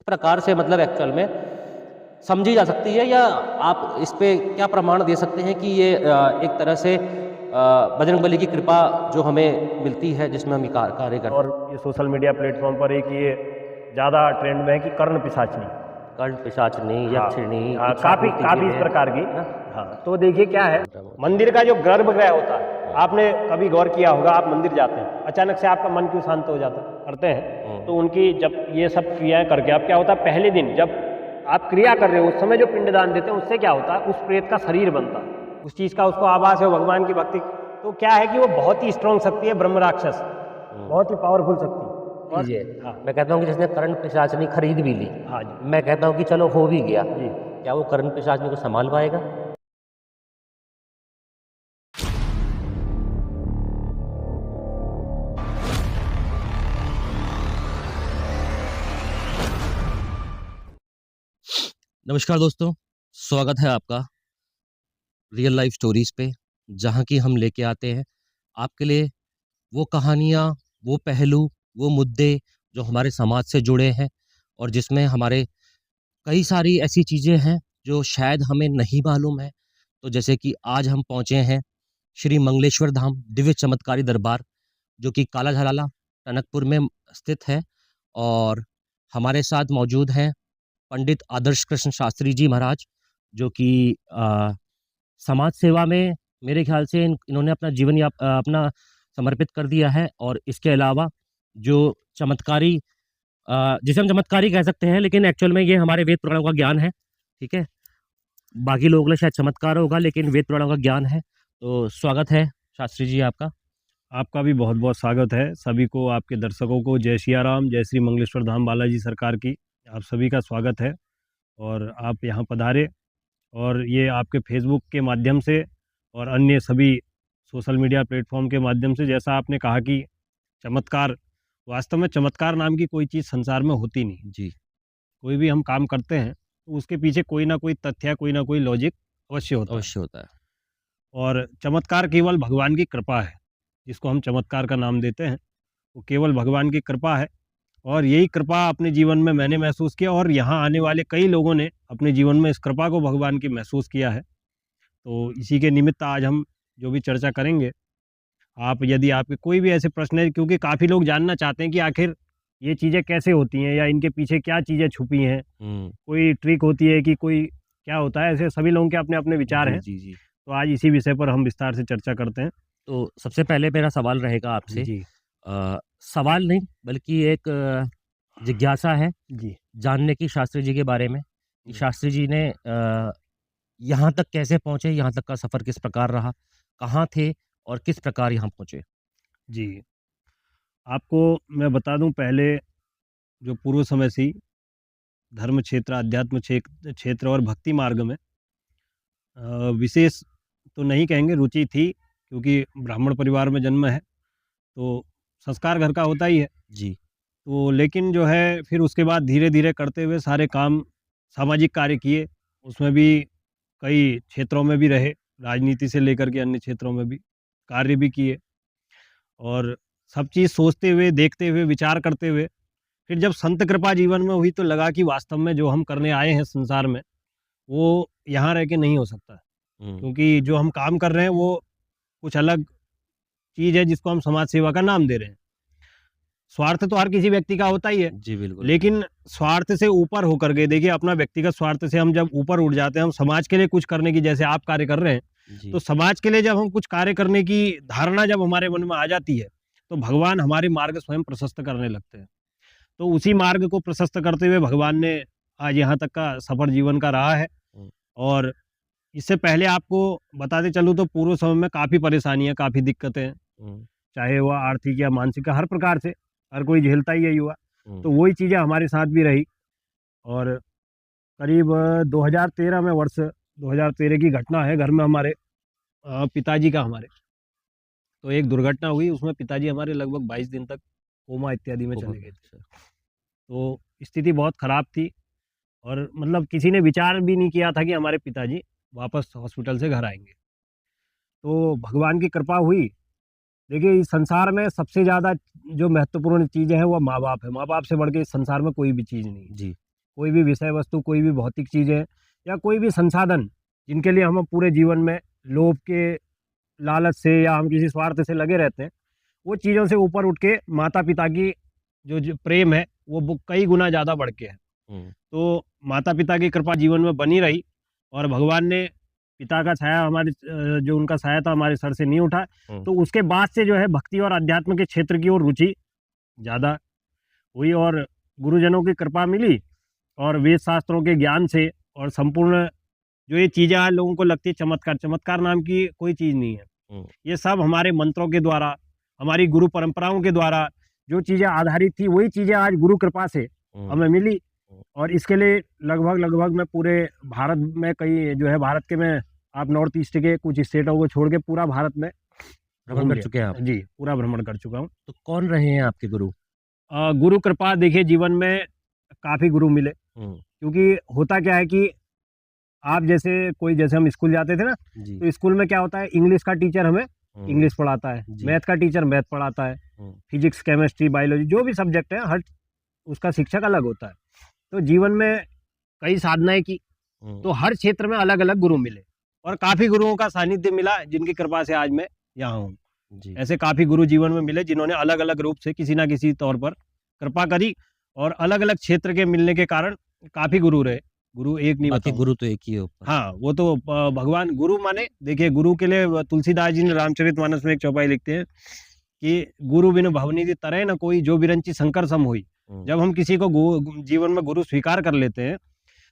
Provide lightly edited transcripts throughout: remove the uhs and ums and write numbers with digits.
प्रकार से मतलब एक्चुअल में समझी जा सकती है, या आप इस पे क्या प्रमाण दे सकते हैं कि ये एक तरह से बजरंगबली की कृपा जो हमें मिलती है जिसमें हम ये कार्य करते और ये सोशल मीडिया प्लेटफॉर्म पर एक ये ज़्यादा ट्रेंड में है कि कर्ण पिशाचनी। हैं? कर्ण पिशाचनी, हाँ यक्षिणी, हाँ, इच्छा काफ़ी पूर्ति काफ़ी के इस लिए, प्रकार की। है ना? हाँ, तो देखिए क्या है, हाँ। मंदिर का जो गर्भगृह होता है, आपने कभी गौर किया होगा, आप मंदिर जाते हैं, अचानक से आपका मन क्यों शांत हो जाता है, करते हैं तो उनकी जब ये सब क्रियाएं करके अब क्या होता है, पहले दिन जब आप क्रिया कर रहे हो उस समय जो पिंडदान देते हैं उससे क्या होता है, उस प्रेत का शरीर बनता है, उस चीज़ का उसको आभास है भगवान की भक्ति। तो क्या है कि वो बहुत ही स्ट्रांग शक्ति है, ब्रह्म राक्षस, बहुत ही पावरफुल शक्ति। और लीजिए, हाँ मैं कहता हूँ कि जिसने कर्ण पिशाचनी खरीद भी ली, हाँ जी मैं कहता हूँ कि चलो हो भी गया, जी। क्या वो कर्ण पिशाचनी को संभाल पाएगा? नमस्कार दोस्तों, स्वागत है आपका रियल लाइफ स्टोरीज पे, जहाँ की हम लेके आते हैं आपके लिए वो कहानियाँ, वो पहलू, वो मुद्दे जो हमारे समाज से जुड़े हैं और जिसमें हमारे कई सारी ऐसी चीज़ें हैं जो शायद हमें नहीं मालूम है। तो जैसे कि आज हम पहुँचे हैं श्री मंगलेश्वर धाम दिव्य चमत्कारी दरबार, जो कि काला झलाला टनकपुर में स्थित है, और हमारे साथ मौजूद हैं पंडित आदर्श कृष्ण शास्त्री जी महाराज, जो कि समाज सेवा में मेरे ख्याल से इन्होंने अपना जीवन अपना समर्पित कर दिया है। और इसके अलावा जो चमत्कारी, जिसे हम चमत्कारी कह सकते हैं, लेकिन एक्चुअल में ये हमारे वेद पुराणों का ज्ञान है, ठीक है? बाकी लोगों के लिए शायद चमत्कार होगा, लेकिन वेद पुराणों का ज्ञान है। तो स्वागत है शास्त्री जी आपका। आपका भी बहुत बहुत स्वागत है, सभी को, आपके दर्शकों को जय सिया राम, जय श्री मंगलेश्वर धाम बालाजी सरकार की। आप सभी का स्वागत है और आप यहाँ पधारे, और ये आपके फेसबुक के माध्यम से और अन्य सभी सोशल मीडिया प्लेटफॉर्म के माध्यम से, जैसा आपने कहा कि चमत्कार, वास्तव में चमत्कार नाम की कोई चीज़ संसार में होती नहीं। जी। कोई भी हम काम करते हैं तो उसके पीछे कोई ना कोई तथ्य, कोई ना कोई लॉजिक अवश्य होता है। अवश्य होता है। और चमत्कार केवल भगवान की कृपा है, जिसको हम चमत्कार का नाम देते हैं, वो केवल भगवान की कृपा है। और यही कृपा अपने जीवन में मैंने महसूस किया, और यहाँ आने वाले कई लोगों ने अपने जीवन में इस कृपा को भगवान की महसूस किया है। तो इसी के निमित्त आज हम जो भी चर्चा करेंगे, आप यदि आपके कोई भी ऐसे प्रश्न है, क्योंकि काफ़ी लोग जानना चाहते हैं कि आखिर ये चीज़ें कैसे होती हैं, या इनके पीछे क्या चीज़ें छुपी हैं, कोई ट्रिक होती है कि कोई क्या होता है, ऐसे सभी लोगों के अपने अपने विचार हैं। जी, जी। तो आज इसी विषय पर हम विस्तार से चर्चा करते हैं। तो सबसे पहले मेरा सवाल रहेगा आपसे, जी सवाल नहीं बल्कि एक जिज्ञासा है जी जानने की शास्त्री जी के बारे में, कि जी शास्त्री जी ने यहाँ तक कैसे पहुँचे, यहाँ तक का सफ़र किस प्रकार रहा, कहाँ थे और किस प्रकार यहाँ पहुँचे? जी। आपको मैं बता दूं, पहले जो पूर्व समय से ही धर्म क्षेत्र, अध्यात्म क्षेत्र और भक्ति मार्ग में विशेष तो नहीं कहेंगे, रुचि थी, क्योंकि ब्राह्मण परिवार में जन्म है तो संस्कार घर का होता ही है। जी। तो लेकिन जो है, फिर उसके बाद धीरे धीरे करते हुए सारे काम, सामाजिक कार्य किए, उसमें भी कई क्षेत्रों में भी रहे, राजनीति से लेकर के अन्य क्षेत्रों में भी कार्य भी किए, और सब चीज़ सोचते हुए, देखते हुए, विचार करते हुए, फिर जब संत कृपा जीवन में हुई तो लगा कि वास्तव में जो हम करने आए हैं संसार में, वो यहाँ रह के नहीं हो सकता, क्योंकि जो हम काम कर रहे हैं वो कुछ अलग चीज़ है, जिसको हम समाज सेवा का नाम दे रहे हैं। स्वार्थ तो हर किसी व्यक्ति का होता ही है, जी, बिल्कुल। लेकिन स्वार्थ से ऊपर होकर के देखिए, अपना व्यक्तिगत स्वार्थ से हम जब ऊपर उठ जाते हैं, हम समाज के लिए कुछ करने की, जैसे आप कार्य कर रहे हैं, जी। तो समाज के लिए जब हम कुछ कार्य करने की धारणा जब हमारे मन में आ जाती है, तो भगवान हमारे मार्ग स्वयं प्रशस्त करने लगते हैं। तो उसी मार्ग को प्रशस्त करते हुए भगवान ने आज यहाँ तक का सफर जीवन का रहा है। और इससे पहले आपको बताते चलूँ तो पूर्व समय में काफ़ी परेशानियाँ, काफ़ी दिक्कतें, चाहे वह आर्थिक या मानसिक, हर प्रकार से हर कोई झेलता ही यही हुआ। तो वही चीज़ें हमारे साथ भी रही। और करीब 2013 में, वर्ष 2013 की घटना है, घर में हमारे पिताजी का, हमारे तो एक दुर्घटना हुई, उसमें पिताजी हमारे लगभग 22 दिन तक कोमा इत्यादि में चले गए थे। तो स्थिति बहुत ख़राब थी, और मतलब किसी ने विचार भी नहीं किया था कि हमारे पिताजी वापस हॉस्पिटल से घर आएंगे। तो भगवान की कृपा हुई। देखिए, इस संसार में सबसे ज़्यादा जो महत्वपूर्ण चीज़ है वो माँ बाप है। माँ बाप से बढ़ के इस संसार में कोई भी चीज़ नहीं है। जी। कोई भी विषय वस्तु, कोई भी भौतिक चीज़ें या कोई भी संसाधन जिनके लिए हम पूरे जीवन में लोभ के लालच से या हम किसी स्वार्थ से लगे रहते हैं, वो चीज़ों से ऊपर उठ के माता पिता की जो प्रेम है वो कई गुना ज़्यादा बढ़ के है। तो माता पिता की कृपा जीवन में बनी रही और भगवान ने पिता का छाया हमारे जो उनका छाया था हमारे सर से नहीं उठा, तो उसके बाद से जो है भक्ति और अध्यात्म के क्षेत्र की ओर रुचि ज़्यादा हुई और गुरुजनों की कृपा मिली और वेद शास्त्रों के ज्ञान से और संपूर्ण जो ये चीज़ें आज लोगों को लगती है चमत्कार, चमत्कार नाम की कोई चीज़ नहीं है। ये सब हमारे मंत्रों के द्वारा, हमारी गुरु परंपराओं के द्वारा जो चीज़ें आधारित थी वही चीज़ें आज गुरु कृपा से हमें मिली। और इसके लिए लगभग मैं पूरे भारत में कई जो है भारत के मैं आप नॉर्थ ईस्ट के कुछ स्टेटों को छोड़ के पूरा भारत में भ्रमण कर चुके हैं आप? जी, पूरा भ्रमण कर चुका हूँ। तो कौन रहे हैं आपके गुरु? गुरु कृपा देखिए जीवन में काफ़ी गुरु मिले, क्योंकि होता क्या है कि आप जैसे हम स्कूल जाते थे ना, तो स्कूल में क्या होता है, इंग्लिश का टीचर हमें इंग्लिश पढ़ाता है, मैथ का टीचर मैथ पढ़ाता है, फिजिक्स, केमिस्ट्री, बायोलॉजी जो भी सब्जेक्ट है हर उसका शिक्षक अलग होता है। तो जीवन में कई साधनाएं की, तो हर क्षेत्र में अलग अलग गुरु मिले और काफ़ी गुरुओं का सानिध्य मिला जिनकी कृपा से आज मैं यहाँ हूँ। ऐसे काफ़ी गुरु जीवन में मिले जिन्होंने अलग अलग रूप से किसी ना किसी तौर पर कृपा करी और अलग अलग क्षेत्र के मिलने के कारण काफ़ी गुरु रहे। गुरु एक नहीं, बाकी गुरु तो एक ही है ऊपर। हाँ, वो तो भगवान गुरु माने देखिए, गुरु के लिए तुलसीदास जी ने रामचरितमानस में एक चौपाई लिखते हैं कि गुरु बिन भवनिधि तरह न कोई, जो बिरंची शंकर सम हुई। जब हम किसी को जीवन में गुरु स्वीकार कर लेते हैं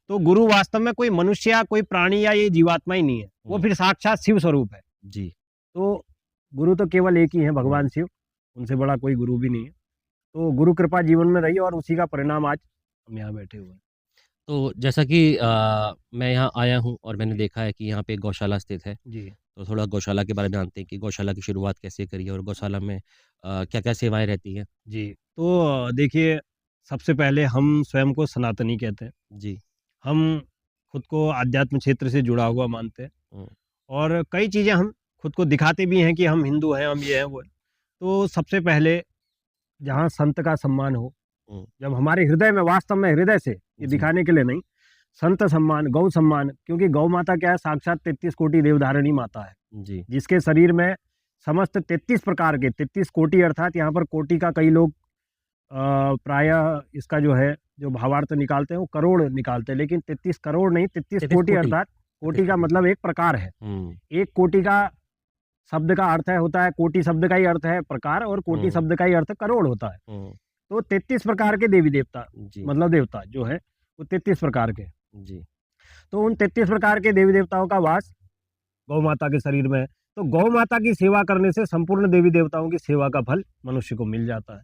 तो गुरु वास्तव में कोई मनुष्य या कोई प्राणी या ये जीवात्मा ही नहीं है, वो फिर साक्षात शिव स्वरूप है जी। तो गुरु तो केवल एक ही है, भगवान शिव, उनसे बड़ा कोई गुरु भी नहीं है। तो गुरु कृपा जीवन में रही और उसी का परिणाम आज हम यहाँ बैठे हुए हैं। तो जैसा कि मैं यहाँ आया हूँ और मैंने देखा है कि यहाँ पे एक गौशाला स्थित है जी। तो थोड़ा गौशाला के बारे में जानते हैं कि गौशाला की शुरुआत कैसे करी है और गौशाला में क्या-क्या सेवाएँ रहती हैं? जी, तो देखिए, सबसे पहले हम स्वयं को सनातनी कहते हैं। जी। हम खुद को आध्यात्म क्षेत्र से जुड़ा हुआ मानते हैं और कई चीज़ें हम खुद को दिखाते भी हैं कि हम हिंदू हैं, हम ये हैं, वो हैं। तो सबसे पहले जहाँ संत का सम्मान हो, जब हमारे हृदय में, वास्तव में हृदय से, ये दिखाने के लिए नहीं, संत सम्मान, गौ सम्मान, क्योंकि गौ माता क्या है, साक्षात 33 कोटि देवधारिणी माता है जी। जिसके शरीर में समस्त 33 प्रकार के 33 कोटि, अर्थात यहाँ पर कोटि का कई लोग प्रायः इसका जो है जो भावार्थ निकालते हैं वो करोड़ निकालते हैं, लेकिन 33 करोड़ नहीं, 33 कोटि, अर्थात कोटि का मतलब एक प्रकार है। एक कोटि का शब्द का अर्थ है होता है, कोटि शब्द का ही अर्थ है प्रकार और कोटि शब्द का ही अर्थ करोड़ होता है। तो 33 प्रकार के देवी देवता, मतलब देवता जो है वो 33 प्रकार के जी। तो उन 33 प्रकार के देवी देवताओं का वास गौ माता के शरीर में है। तो गौ माता की सेवा करने से संपूर्ण देवी देवताओं की सेवा का फल मनुष्य को मिल जाता है।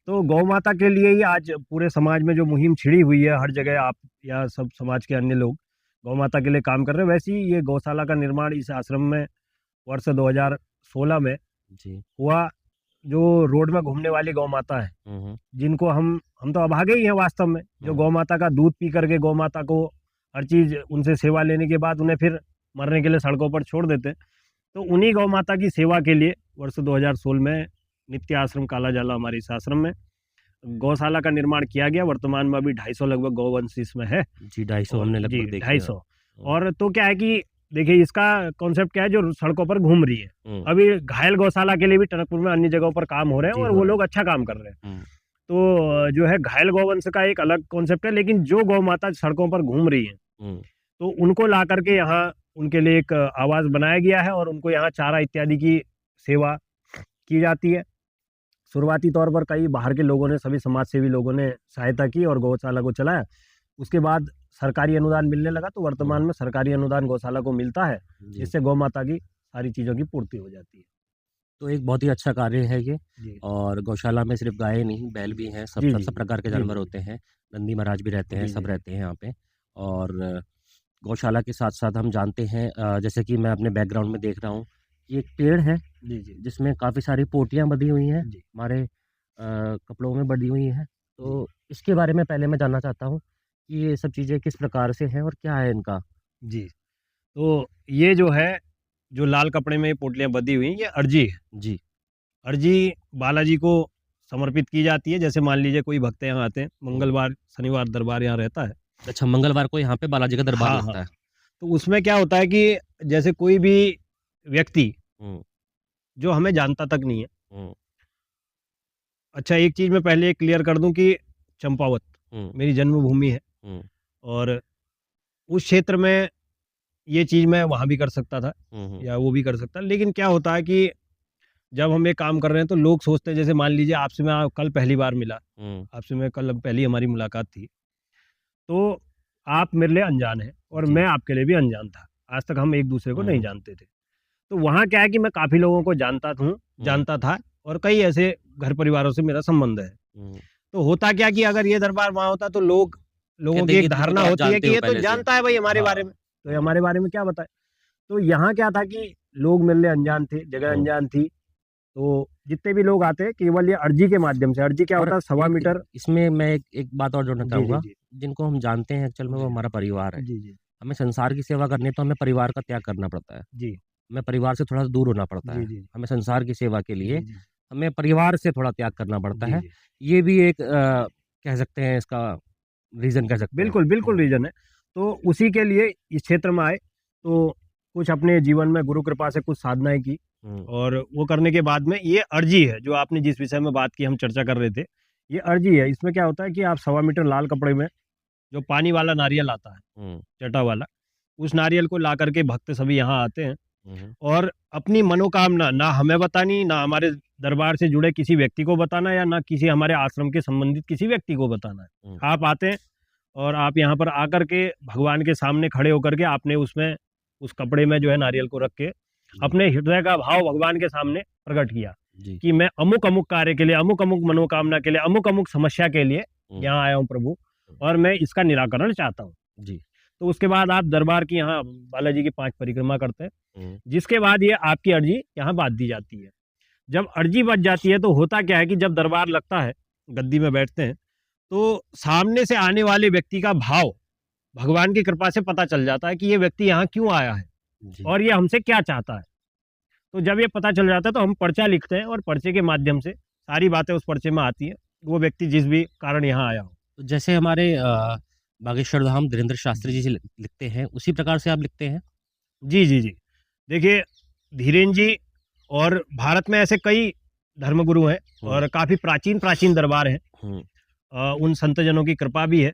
तो गौ माता के लिए ही आज पूरे समाज में जो मुहिम छिड़ी हुई है, हर जगह आप या सब समाज के अन्य लोग गौ माता के लिए काम कर रहे हैं। वैसे ही ये गौशाला का निर्माण इस आश्रम में वर्ष 2016 में जी। हुआ। जो रोड में घूमने वाली गौ माता है, जिनको हम तो अभागे ही हैं वास्तव में, जो गौ माता का दूध पी करके गौ माता को हर चीज़ उनसे सेवा लेने के बाद उन्हें फिर मरने के लिए सड़कों पर छोड़ देते हैं। तो उन्हीं गौ माता की सेवा के लिए वर्ष 2016 में नित्य आश्रम कालाजाला, हमारे इस आश्रम में गौशाला का निर्माण किया गया। वर्तमान में अभी 250 लगभग गौवंश इसमें है जी। 250 हमने लगभग देखे। 250। और तो क्या है कि देखिए, इसका कॉन्सेप्ट क्या है, जो सड़कों पर घूम रही है, अभी घायल गौशाला के लिए भी टनकपुर में अन्य जगहों पर काम हो रहे हैं और वो लोग अच्छा काम कर रहे हैं। तो जो है घायल गौवंश का एक अलग कॉन्सेप्ट है, लेकिन जो गौ माता सड़कों पर घूम रही है तो उनको ला करके यहाँ उनके लिए एक आवास बनाया गया है और उनको यहाँ चारा इत्यादि की सेवा की जाती है। शुरुआती तौर पर कई बाहर के लोगों ने, सभी समाज सेवी लोगों ने सहायता की और गौशाला को चलाया। उसके बाद सरकारी अनुदान मिलने लगा, तो वर्तमान में सरकारी अनुदान गौशाला को मिलता है, जिससे गौ माता की सारी चीज़ों की पूर्ति हो जाती है। तो एक बहुत ही अच्छा कार्य है ये। और गौशाला में सिर्फ गाय नहीं, बैल भी हैं, सब प्रकार के जानवर होते हैं, नंदी महाराज भी रहते हैं, सब रहते हैं यहाँ पे। और गौशाला के साथ साथ हम जानते हैं, जैसे कि मैं अपने बैकग्राउंड में देख रहा हूँ, ये एक पेड़ है जिसमें काफ़ी सारी पोटियाँ बंधी हुई हैं, हमारे कपड़ों में बंधी हुई हैं। तो इसके बारे में पहले मैं जानना चाहता हूँ कि ये सब चीज़ें किस प्रकार से हैं और क्या है इनका? जी, तो ये जो है, जो लाल कपड़े में पोटलियाँ बंधी हुई हैं, ये अर्जी है। जी। अर्जी बालाजी को समर्पित की जाती है। जैसे मान लीजिए कोई भक्त यहाँ आते हैं, मंगलवार शनिवार दरबार यहाँ रहता है। अच्छा, मंगलवार को यहाँ पे बालाजी का दरबार हाँ, लगता हाँ। है। तो उसमें क्या होता है कि जैसे कोई भी व्यक्ति हुँ, जो हमें जानता तक नहीं है। हुँ, अच्छा, एक चीज़ मैं पहले क्लियर कर दूँ कि चंपावत हुँ, मेरी जन्मभूमि है हुँ, और उस क्षेत्र में ये चीज़ मैं वहाँ भी कर सकता था हुँ, हुँ, या वो भी कर सकता। लेकिन क्या होता है कि जब हम ये काम कर रहे हैं तो लोग सोचते हैं, जैसे मान लीजिए आपसे मैं कल पहली बार मिला, हुँ, आपसे मैं कल पहली हमारी मुलाकात थी, तो आप मेरे लिए अनजान हैं और जी, मैं आपके लिए भी अनजान था। आज तक हम एक-दूसरे को हुँ, नहीं हुँ, जानते थे। तो वहाँ क्या है कि मैं काफ़ी लोगों को हुँ, जानता था और कई ऐसे घर परिवारों से मेरा संबंध है। हुँ। तो होता क्या कि अगर ये दरबार वहाँ होता तो लोगों कहते की हैं कि एक इनको तो धारणा आप होती है जानते कि हो ये तो पहले से। जानता है भाई हमारे बारे हाँ, में, तो ये हुँ, हमारे बारे में क्या बताए। तो यहाँ क्या था कि लोग मेरे लिए अनजान थे, जगह हुँ। अनजान थी। तो जितने भी लोग आते हैं केवल ये अर्जी के माध्यम से, अर्जी क्या और होता है, सवा एक मीटर। इसमें मैं एक बात और जोड़ना जी, जी, चाहूँगा, जी। जिनको हम जानते हैं एक्चुअल में वो जी, हमारा परिवार है। जी, जी, हमें संसार की सेवा करनी है तो हमें परिवार का त्याग करना पड़ता है। जी, हमें परिवार से थोड़ा दूर होना पड़ता जी, है। जी, हमें संसार की सेवा के लिए जी, जी, हमें परिवार से थोड़ा त्याग करना पड़ता जी, है। जी। ये भी एक कह सकते हैं इसका रीज़न कह सकते हैं। बिल्कुल, बिल्कुल हुँ, रीज़न है। तो उसी के लिए इस क्षेत्र में आए, तो कुछ अपने जीवन में गुरु कृपा से कुछ साधनाएँ की हुँ, और वो करने के बाद में ये अर्जी है, जो आपने जिस विषय में बात की, हम चर्चा कर रहे थे, ये अर्जी है। इसमें क्या होता है कि आप सवा मीटर लाल कपड़े में जो पानी वाला नारियल आता है, हुँ, चटा वाला, उस नारियल को ला कर के भक्त सभी यहाँ आते हैं हुँ, हुँ, और अपनी मनोकामना ना हमें बतानी, ना हमारे दरबार से जुड़े किसी व्यक्ति को बताना या ना किसी हमारे आश्रम के संबंधित किसी व्यक्ति को बताना है। हुँ, आप आते हैं और आप यहाँ पर आकर के भगवान के सामने खड़े होकर के आपने उसमें उस कपड़े में जो है नारियल को रख के जी, अपने हृदय का भाव भगवान के सामने प्रकट किया जी, कि मैं अमुक-अमुक कार्य के लिए, अमुक-अमुक मनोकामना के लिए, अमुक-अमुक समस्या के लिए हुँ, यहाँ आया हूँ प्रभु हुँ, और मैं इसका निराकरण चाहता हूँ। जी, तो उसके बाद आप दरबार की यहाँ बालाजी की 5 परिक्रमा करते हैं, हुँ, जिसके बाद ये आपकी अर्जी यहाँ बाँध दी जाती है। जब अर्जी बच जाती है तो होता क्या है कि जब दरबार लगता है, गद्दी में बैठते हैं, तो सामने से आने वाले व्यक्ति का भाव भगवान की कृपा से पता चल जाता है कि ये व्यक्ति यहाँ क्यों आया है जी। और ये हमसे क्या चाहता है। तो जब ये पता चल जाता है तो हम पर्चा लिखते हैं और पर्चे के माध्यम से सारी बातें उस पर्चे में आती हैं, वो व्यक्ति जिस भी कारण यहाँ आया हो। तो जैसे हमारे बागेश्वर धाम धीरेन्द्र शास्त्री जी। जी लिखते हैं, उसी प्रकार से आप लिखते हैं? जी, जी, जी। देखिए, धीरेन्द्र जी और भारत में ऐसे कई धर्मगुरु हैं हुँ, और काफ़ी प्राचीन दरबार हैं। हुँ, उन संतजनों की कृपा भी है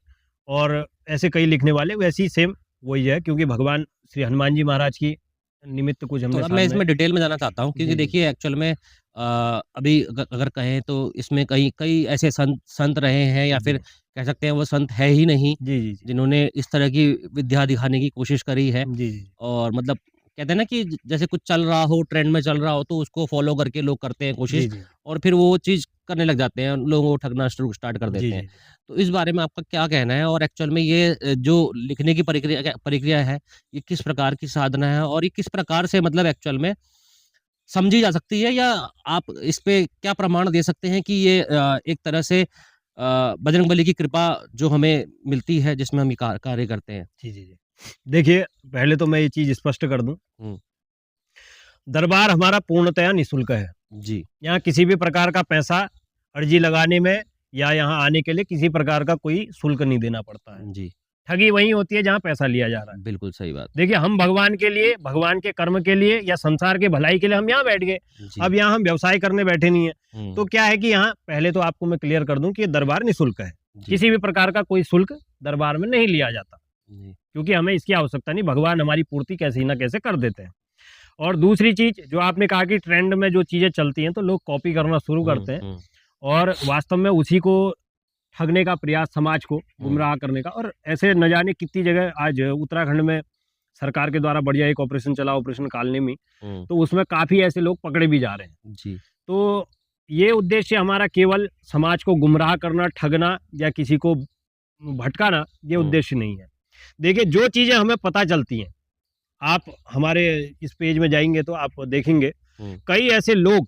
और ऐसे कई लिखने वाले वैसे ही सेम वही है, क्योंकि भगवान श्री हनुमान जी महाराज की निमित्त कुछ हमने थोड़ा मैं साधनाएँ। इसमें डिटेल में जाना चाहता हूँ क्योंकि जी, जी। देखिए एक्चुअल में अभी अगर कहें तो इसमें कई कई ऐसे संत संत रहे हैं या फिर जी। कह सकते हैं वो संत है ही नहीं, जी, जी, जी। जिन्होंने इस तरह की विद्या दिखाने की कोशिश करी है। जी, जी। और मतलब कहते हैं ना कि जैसे कुछ चल रहा हो, ट्रेंड में चल रहा हो तो उसको फ़ॉलो करके लोग करते हैं कोशिश जी, जी। और फिर वो चीज़ करने लग जाते हैं, लोगों को ठगना शुरू स्टार्ट कर जी, देते हैं। जी, जी। तो इस बारे में आपका क्या कहना है? और एक्चुअल में ये जो लिखने की प्रक्रिया है, ये किस प्रकार की साधना है और ये किस प्रकार से मतलब एक्चुअल में समझी जा सकती है या आप इस पे क्या प्रमाण दे सकते हैं कि ये एक तरह से बजरंगबली की कृपा जो हमें मिलती है जिसमें हम ये कार्य करते हैं? जी, जी, जी। देखिए, पहले तो मैं ये चीज़ स्पष्ट कर दूँ, हुँ, दरबार हमारा पूर्णतया निःशुल्क है। जी, यहाँ किसी भी प्रकार का पैसा अर्जी लगाने में या यहाँ आने के लिए किसी प्रकार का कोई शुल्क नहीं देना पड़ता है। जी, ठगी वहीं होती है जहाँ पैसा लिया जा रहा है। बिल्कुल सही बात। देखिए, हम भगवान के लिए, भगवान के कर्म के लिए या संसार के भलाई के लिए हम यहाँ बैठ गए। जी, अब यहाँ हम व्यवसाय करने बैठे नहीं हैं। तो हुँ, क्या है कि यहाँ पहले तो आपको मैं क्लियर कर दूँ कि ये दरबार निःशुल्क है। जी, किसी भी प्रकार का कोई शुल्क दरबार में नहीं लिया जाता, जी, क्योंकि हमें इसकी आवश्यकता नहीं, भगवान हमारी पूर्ति कैसे न कैसे कर देते हैं। और दूसरी चीज़ जो आपने कहा कि ट्रेंड में जो चीज़ें चलती हैं, तो लोग कॉपी करना शुरू हुँ, करते हैं हुँ, और वास्तव में उसी को ठगने का प्रयास, समाज को हुँ, गुमराह करने का। और ऐसे न जाने कितनी जगह आज उत्तराखंड में सरकार के द्वारा बढ़िया एक ऑपरेशन चला, ऑपरेशन कालनेमी, हुँ, तो उसमें काफ़ी ऐसे लोग पकड़े भी जा रहे हैं। जी, तो ये उद्देश्य हमारा केवल समाज को गुमराह करना, ठगना या किसी को भटकाना, ये हुँ, उद्देश्य नहीं है। देखिए, जो चीज़ें हमें पता चलती हैं, आप हमारे इस पेज में जाएँगे तो आप देखेंगे, हुँ, कई ऐसे लोग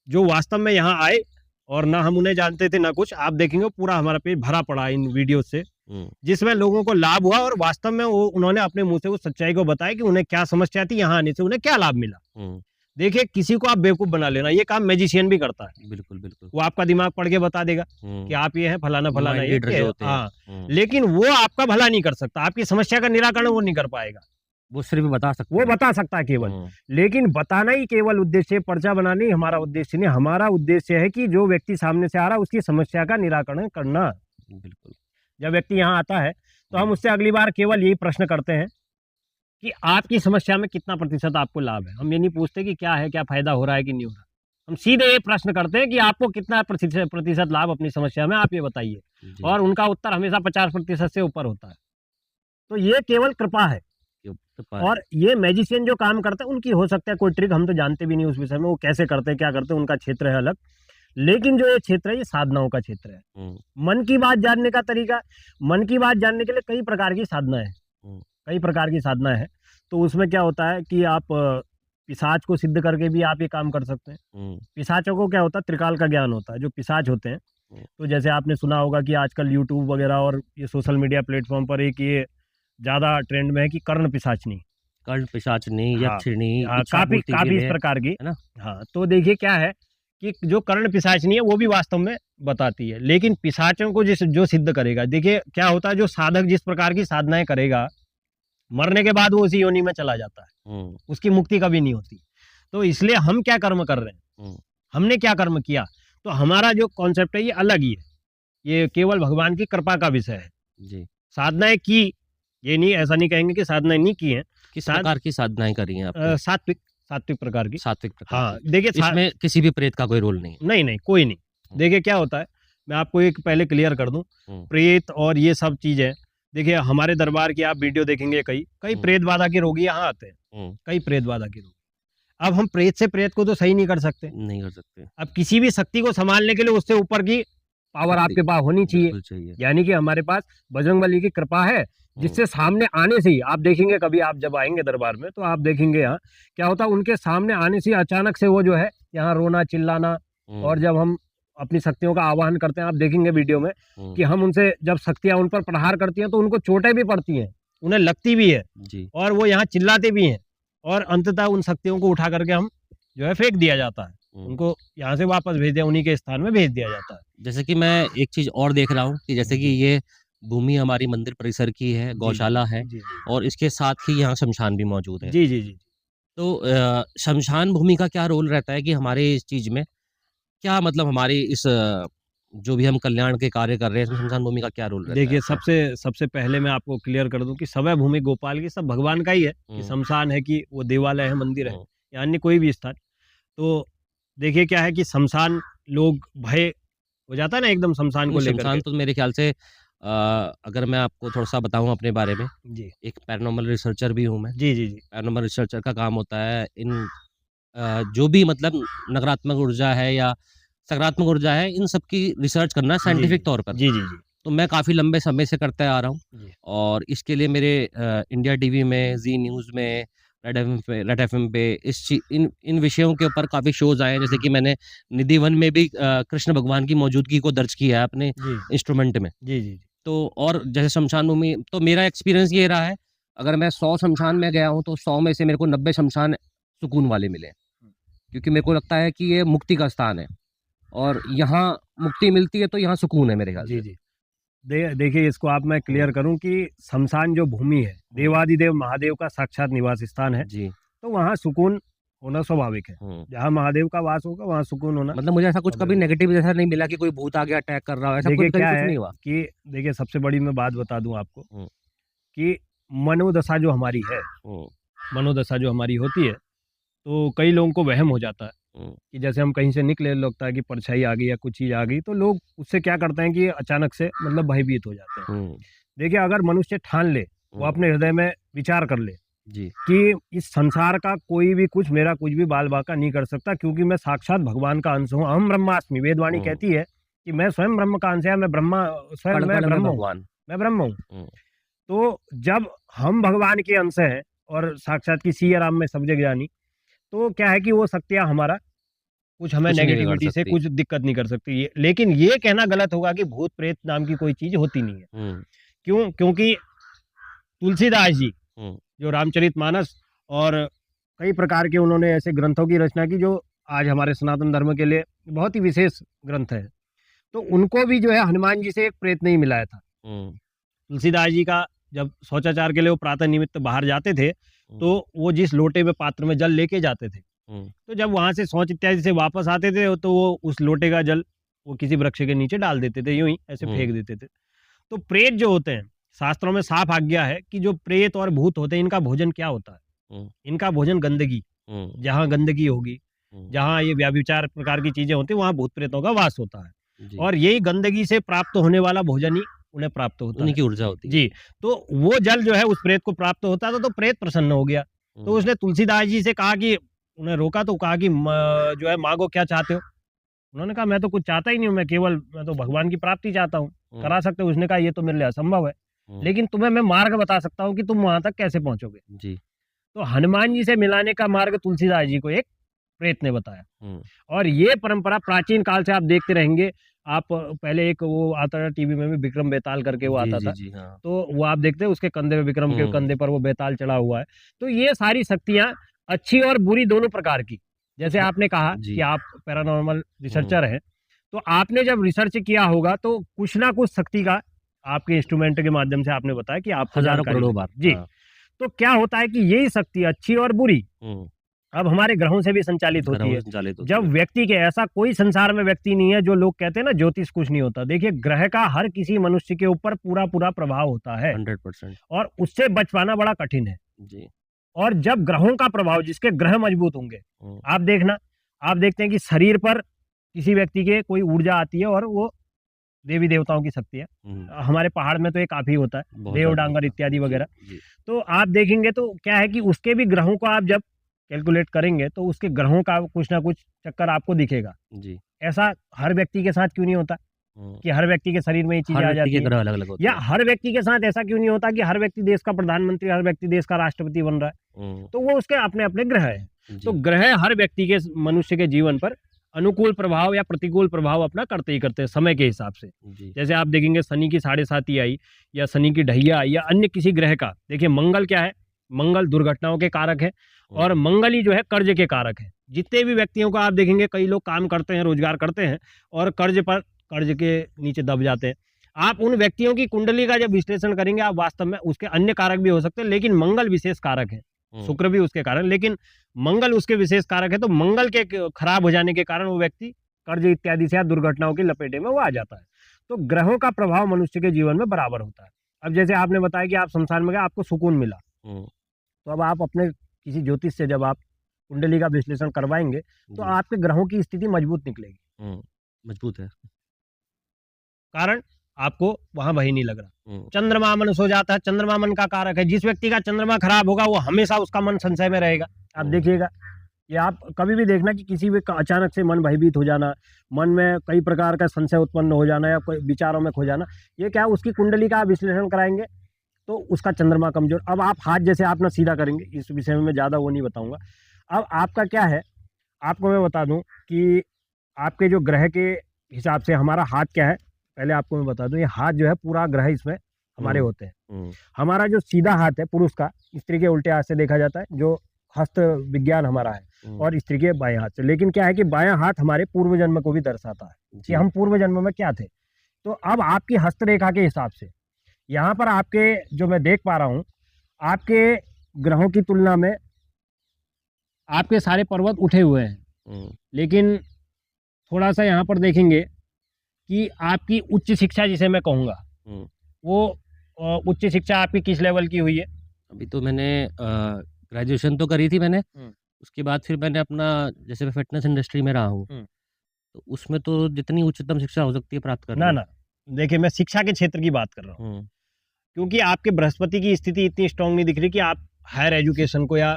जो वास्तव में यहाँ आए और ना हम उन्हें जानते थे ना कुछ। आप देखेंगे पूरा हमारा पेज भरा पड़ा है इन वीडियो से, हुँ, जिसमें लोगों को लाभ हुआ और वास्तव में वो उन्होंने अपने मुँह से उस सच्चाई को बताया कि उन्हें क्या समस्या थी, यहाँ आने से उन्हें क्या लाभ मिला। हुँ, देखिए किसी को आप बेवकूफ बना लेना, ये काम मैजिशियन भी करता है। बिल्कुल, बिल्कुल। वो आपका दिमाग पढ़ के बता देगा कि आप ये है फलाना फलाना माइंड ये रीडर जो होते हैं। हाँ, लेकिन वो आपका भला नहीं कर सकता, आपकी समस्या का निराकरण वो नहीं कर पाएगा। वो सिर्फ बता सकते वो हैं। बता सकता है केवल, लेकिन बताना ही केवल उद्देश्य, पर्चा बनाना ही हमारा उद्देश्य नहीं। हमारा उद्देश्य है कि जो व्यक्ति सामने से आ रहा है उसकी समस्या का निराकरण करना। बिल्कुल। जब व्यक्ति यहाँ आता है तो हम उससे अगली बार केवल यही प्रश्न करते हैं कि आपकी समस्या में कितना प्रतिशत आपको लाभ है। हम ये नहीं पूछते कि क्या है, क्या फायदा हो रहा है कि नहीं हो रहा। हम सीधे ये प्रश्न करते हैं कि आपको कितना प्रतिशत लाभ अपनी समस्या में, आप ये बताइए। और उनका उत्तर हमेशा 50% से ऊपर होता है। तो ये केवल कृपा है। और ये मैजिशियन जो काम करते हैं उनकी हो सकता है कोई ट्रिक, हम तो जानते भी नहीं उस विषय में, वो कैसे करते हैं क्या करते हैं, उनका क्षेत्र है अलग। लेकिन जो ये क्षेत्र है ये साधनाओं का क्षेत्र है। मन की बात जानने का तरीका, मन की बात जानने के लिए कई प्रकार की साधना है, कई प्रकार की साधना है। तो उसमें क्या होता है कि आप पिशाच को सिद्ध करके भी आप ये काम कर सकते हैं। पिशाचों को क्या होता है, त्रिकाल का ज्ञान होता है। जो पिशाच होते हैं, तो जैसे आपने सुना होगा कि आजकल यूट्यूब वगैरह और ये सोशल मीडिया प्लेटफॉर्म पर एक ये ज्यादा ट्रेंड में है कि कर्ण पिशाचनी, यक्षिणी, काफी इस प्रकार की है ना। हाँ, तो देखिए क्या है कि जो कर्ण पिशाचनी है वो भी वास्तव में बताती है, लेकिन पिशाचों को जो सिद्ध करेगा, देखिए क्या होता है, जो साधक जिस प्रकार की साधनाएं करेगा, मरने के बाद वो उसी योनि में चला जाता है, उसकी मुक्ति कभी नहीं होती। तो इसलिए हम क्या कर्म कर रहे हैं, हमने क्या कर्म किया, तो हमारा जो कॉन्सेप्ट है ये अलग ही है। ये केवल भगवान की कृपा का विषय है जी। साधनाएं की, ये नहीं, ऐसा नहीं कहेंगे कि साधनाएं नहीं की हैं। किस प्रकार की साधनाएं करी हैं आपने? सात्विक प्रकार की। सात्विक प्रकार हाँ, देखिए इसमें किसी भी प्रेत का कोई रोल नहीं? नहीं, कोई नहीं। देखिए क्या होता है, मैं आपको एक पहले क्लियर कर दूं, प्रेत और ये सब चीजें, देखिए हमारे दरबार की आप वीडियो देखेंगे, कई प्रेत बाधा के रोगी यहाँ आते हैं, कई प्रेत बाधा के रोगी। अब हम प्रेत से प्रेत को तो सही नहीं कर सकते। अब किसी भी शक्ति को संभालने के लिए उससे ऊपर की पावर आपके पास होनी चाहिए। यानी कि हमारे पास बजरंगबली की कृपा है, जिससे सामने आने से ही आप देखेंगे, कभी आप जब आएंगे दरबार में तो आप देखेंगे यहाँ क्या होता है, उनके सामने आने से अचानक से वो जो है यहाँ रोना चिल्लाना, और जब हम अपनी शक्तियों का आवाहन करते हैं, आप देखेंगे वीडियो में कि हम उनसे जब शक्तियां उन पर प्रहार करती हैं तो उनको चोटें भी पड़ती हैं, उन्हें लगती भी है जी। और वो यहाँ चिल्लाते भी हैं, और अंततः उन शक्तियों को उठा करके हम जो है फेंक दिया जाता है, उनको यहाँ से वापस भेज दिया, उन्हीं के स्थान में भेज दिया जाता है। जैसे कि मैं एक चीज और देख रहा हूँ कि जैसे कि ये भूमि हमारी मंदिर परिसर की है, गौशाला है, और इसके साथ ही यहाँ शमशान भी मौजूद है। जी। तो शमशान भूमि का क्या रोल रहता है कि हमारे इस चीज में क्या, मतलब हमारी इस जो भी हम कल्याण के कार्य कर रहे हैं, इसमें शमशान भूमि का क्या रोल रहता है? देखिए सबसे पहले मैं आपको क्लियर कर दूं कि सवै भूमि गोपाल की, सब भगवान का ही है, कि शमशान है कि वो देवालय है, मंदिर है, या अन्य कोई भी स्थान। तो देखिए क्या है कि शमशान, लोग भय हो जाता है ना एकदम शमशान को लेकर। शमशान तो मेरे ख्याल से अगर मैं आपको थोड़ा सा बताऊं अपने बारे में जी, एक पैरानॉर्मल रिसर्चर भी हूं मैं जी। पैरानॉर्मल रिसर्चर का काम होता है इन जो भी मतलब नकारात्मक ऊर्जा है या सकारात्मक ऊर्जा है, इन सब की रिसर्च करना साइंटिफिक तौर पर। जी। तो मैं काफ़ी लंबे समय से करते आ रहा हूँ, और इसके लिए मेरे इंडिया टीवी में, जी न्यूज़ में, रेड एफएम पे इन विषयों के ऊपर काफ़ी शोज़ आए हैं। जैसे कि मैंने निधि वन में भी कृष्ण भगवान की मौजूदगी को दर्ज किया है अपने इंस्ट्रूमेंट में। जी। तो और जैसे शमशान भूमि, तो मेरा एक्सपीरियंस ये रहा है, अगर मैं 100 शमशान में गया हूँ तो 100 में से मेरे को 90 शमशान सुकून वाले मिले, क्योंकि मेरे को लगता है कि ये मुक्ति का स्थान है, और यहाँ मुक्ति मिलती है तो यहाँ सुकून है मेरे ख्याल से। जी। देखिए इसको आप मैं क्लियर करूं कि शमशान जो भूमि है, देवादिदेव महादेव का साक्षात निवास स्थान है जी। तो वहाँ सुकून होना स्वाभाविक है, जहाँ महादेव का वास होगा वहाँ सुकून होना। मतलब मुझे ऐसा कुछ कभी नेगेटिव जैसा नहीं मिला कि कोई भूत आ गया अटैक कर रहा है, ऐसा कुछ नहीं हुआ। कि देखिए सबसे बड़ी मैं बात बता दूं आपको कि मनोदशा जो हमारी है, मनोदशा जो हमारी होती है, तो कई लोगों को वहम हो जाता है कि जैसे हम कहीं से निकले, लगता है कि परछाई आ गई या कुछ चीज आ गई, तो लोग उससे क्या करते हैं कि अचानक से मतलब भयभीत हो जाते हैं। देखिए अगर मनुष्य ठान ले, वो अपने हृदय में विचार कर ले जी कि इस संसार का कोई भी कुछ, मेरा कुछ भी बाल बाका नहीं कर सकता, क्योंकि मैं साक्षात भगवान का अंश हूँ। अहम ब्रह्मास्मि, वेदवाणी कहती है कि मैं स्वयं ब्रह्म का अंश है, मैं ब्रह्मा स्वयं, मैं ब्रह्म हूँ। तो जब हम भगवान के अंश हैं और साक्षात की सिया राम में सब जग जानी, तो क्या है कि वो शक्तियां हमारा कुछ हमें नेगेटिविटी से कुछ दिक्कत नहीं कर सकती। लेकिन ये कहना गलत होगा कि भूत प्रेत नाम की कोई चीज होती नहीं है। क्योंकि तुलसीदास जी जो रामचरितमानस और कई प्रकार के उन्होंने ऐसे ग्रंथों की रचना की जो आज हमारे सनातन धर्म के लिए बहुत ही विशेष ग्रंथ है। तो उनको भी जो है हनुमान जी से एक प्रेत नहीं मिलाया था। तुलसीदास जी का जब शौचाचार के लिए वो प्रातः निमित्त बाहर जाते थे, तो वो जिस लोटे में पात्र में जल लेके जाते थे, तो जब वहां से शौच इत्यादि से वापस आते थे तो वो उस लोटे का जल वो किसी वृक्ष के नीचे डाल देते थे, यूं ही ऐसे फेंक देते थे। तो प्रेत जो होते हैं, शास्त्रों में साफ आज्ञा है कि जो प्रेत और भूत होते हैं, इनका भोजन क्या होता है? इनका भोजन गंदगी। जहाँ गंदगी होगी, जहाँ ये व्याभिचार प्रकार की चीजें होती है, वहां भूत प्रेतों का वास होता है। और यही गंदगी से प्राप्त होने वाला भोजन ही उन्हें प्राप्त होता है, उन्हीं की ऊर्जा होती है। जी। तो वो जल जो है उस प्रेत को प्राप्त होता था, तो प्रेत प्रसन्न हो गया। तो उसने तुलसीदास जी से कहा कि उन्हें रोका, तो कहा कि जो है मांगो, क्या चाहते हो? उन्होंने कहा मैं तो कुछ चाहता ही नहीं हूँ, मैं तो भगवान की प्राप्ति चाहता हूँ, करा सकते हो? उसने कहा ये तो मेरे लिए असंभव है, लेकिन तुम्हें मैं मार्ग बता सकता हूँ कि तुम वहां तक कैसे पहुंचोगे। जी। तो हनुमान जी से मिलाने का मार्ग तुलसीदास जी को एक प्रेत ने बताया। और ये परंपरा प्राचीन काल से आप देखते रहेंगे। आप पहले एक वो आता था टीवी में भी, विक्रम बेताल करके वो आता था, हाँ। तो वो आप देखते हैं उसके कंधे पे, विक्रम के कंधे पर वो बेताल चढ़ा हुआ है। तो ये सारी शक्तियां अच्छी और बुरी दोनों प्रकार की, जैसे आपने कहा कि आप पैरानॉर्मल रिसर्चर हैं, तो आपने जब रिसर्च किया होगा तो कुछ ना कुछ शक्ति का आपके इंस्ट्रूमेंट के माध्यम से आपने बताया कि आपको हजारों करोड़ों बार। जी। तो क्या होता है कि यही शक्ति अच्छी और बुरी अब हमारे ग्रहों से भी संचालित होती है। जब व्यक्ति के, ऐसा कोई संसार में व्यक्ति नहीं है जो लोग कहते हैं ना ज्योतिष कुछ नहीं होता, देखिए ग्रह का हर किसी मनुष्य के ऊपर पूरा पूरा प्रभाव होता है 100%, और उससे बच पाना बड़ा कठिन है जी। और जब ग्रहों का प्रभाव, जिसके ग्रह मजबूत होंगे, आप देखना, आप देखते हैं कि शरीर पर किसी व्यक्ति के कोई ऊर्जा आती है और वो देवी देवताओं की शक्ति है। हमारे पहाड़ में तो एक काफी होता है, देव डांगर इत्यादि वगैरह। तो आप देखेंगे तो क्या है कि उसके भी ग्रहों को आप जब कैलकुलेट करेंगे तो उसके ग्रहों का कुछ ना कुछ चक्कर आपको दिखेगा जी। ऐसा हर व्यक्ति के साथ क्यों नहीं होता कि हर व्यक्ति के शरीर में ये चीजें आ जाती है, ग्रह अलग-अलग होते या हैं। हर व्यक्ति के साथ ऐसा क्यों नहीं होता कि हर व्यक्ति देश का प्रधानमंत्री, हर व्यक्ति देश का राष्ट्रपति बन रहा है? तो वो उसके अपने अपने ग्रह है। तो ग्रह हर व्यक्ति के, मनुष्य के जीवन पर अनुकूल प्रभाव या प्रतिकूल प्रभाव अपना करते ही करते हैं समय के हिसाब से। जैसे आप देखेंगे शनि की 7.5 आई या शनि की ढैया आई या अन्य किसी ग्रह का, देखिए मंगल क्या है, मंगल दुर्घटनाओं के कारक है और मंगल ही जो है कर्ज के कारक है। जितने भी व्यक्तियों को आप देखेंगे, कई लोग काम करते हैं, रोजगार करते हैं और कर्ज के नीचे दब जाते हैं। आप उन व्यक्तियों की कुंडली का जब विश्लेषण करेंगे, आप वास्तव में उसके अन्य कारक भी हो सकते हैं, लेकिन मंगल विशेष कारक है, शुक्र भी उसके कारण, लेकिन मंगल उसके विशेष कारक है। तो मंगल के खराब हो जाने के कारण वो व्यक्ति कर्ज इत्यादि से या दुर्घटनाओं की लपेटे में वो आ जाता है। तो ग्रहों का प्रभाव मनुष्य के जीवन में बराबर होता है। अब जैसे आपने बताया कि आप संसार में गए, आपको सुकून मिला, तो अब आप अपने किसी ज्योतिष से जब आप कुंडली का विश्लेषण करवाएंगे तो आपके ग्रहों की स्थिति मजबूत निकलेगी। मजबूत है, कारण आपको वहां वही नहीं लग रहा। चंद्रमा मन सो जाता है, चंद्रमा मन का कारक है। जिस व्यक्ति का चंद्रमा खराब होगा वो हमेशा उसका मन संशय में रहेगा। आप देखिएगा, ये आप कभी भी देखना कि किसी भी अचानक से मन भयभीत हो जाना, मन में कई प्रकार का संशय उत्पन्न हो जाना या कोई विचारों में खो जाना, ये क्या, उसकी कुंडली का विश्लेषण कराएंगे तो उसका चंद्रमा कमजोर। अब आप हाथ जैसे आप ना सीधा करेंगे, इस विषय में मैं ज़्यादा वो नहीं बताऊंगा। अब आपका क्या है, आपको मैं बता दूं कि आपके जो ग्रह के हिसाब से हमारा हाथ क्या है, पहले आपको मैं बता दूं, ये हाथ जो है पूरा ग्रह इसमें हमारे होते हैं। हमारा जो सीधा हाथ है पुरुष का, स्त्री के उल्टे हाथ से देखा जाता है, जो हस्त विज्ञान हमारा है, और स्त्री के बाएं हाथ से। लेकिन क्या है कि बायां हाथ हमारे पूर्व जन्म को भी दर्शाता है कि हम पूर्व जन्म में क्या थे। तो अब आपकी हस्तरेखा के हिसाब से यहाँ पर आपके, जो मैं देख पा रहा हूँ, आपके ग्रहों की तुलना में आपके सारे पर्वत उठे हुए हैं, लेकिन थोड़ा सा यहाँ पर देखेंगे कि आपकी उच्च शिक्षा, जिसे मैं कहूँगा, वो उच्च शिक्षा आपकी किस लेवल की हुई है? अभी तो मैंने ग्रेजुएशन तो करी थी मैंने, उसके बाद फिर मैंने अपना, जैसे मैं फिटनेस इंडस्ट्री में रहा हूँ, तो उसमें तो जितनी उच्चतम शिक्षा हो सकती है प्राप्त करना। ना देखिए, मैं शिक्षा के क्षेत्र की बात कर रहा हूँ, क्योंकि आपके बृहस्पति की स्थिति इतनी स्ट्रांग नहीं दिख रही कि आप हायर एजुकेशन को या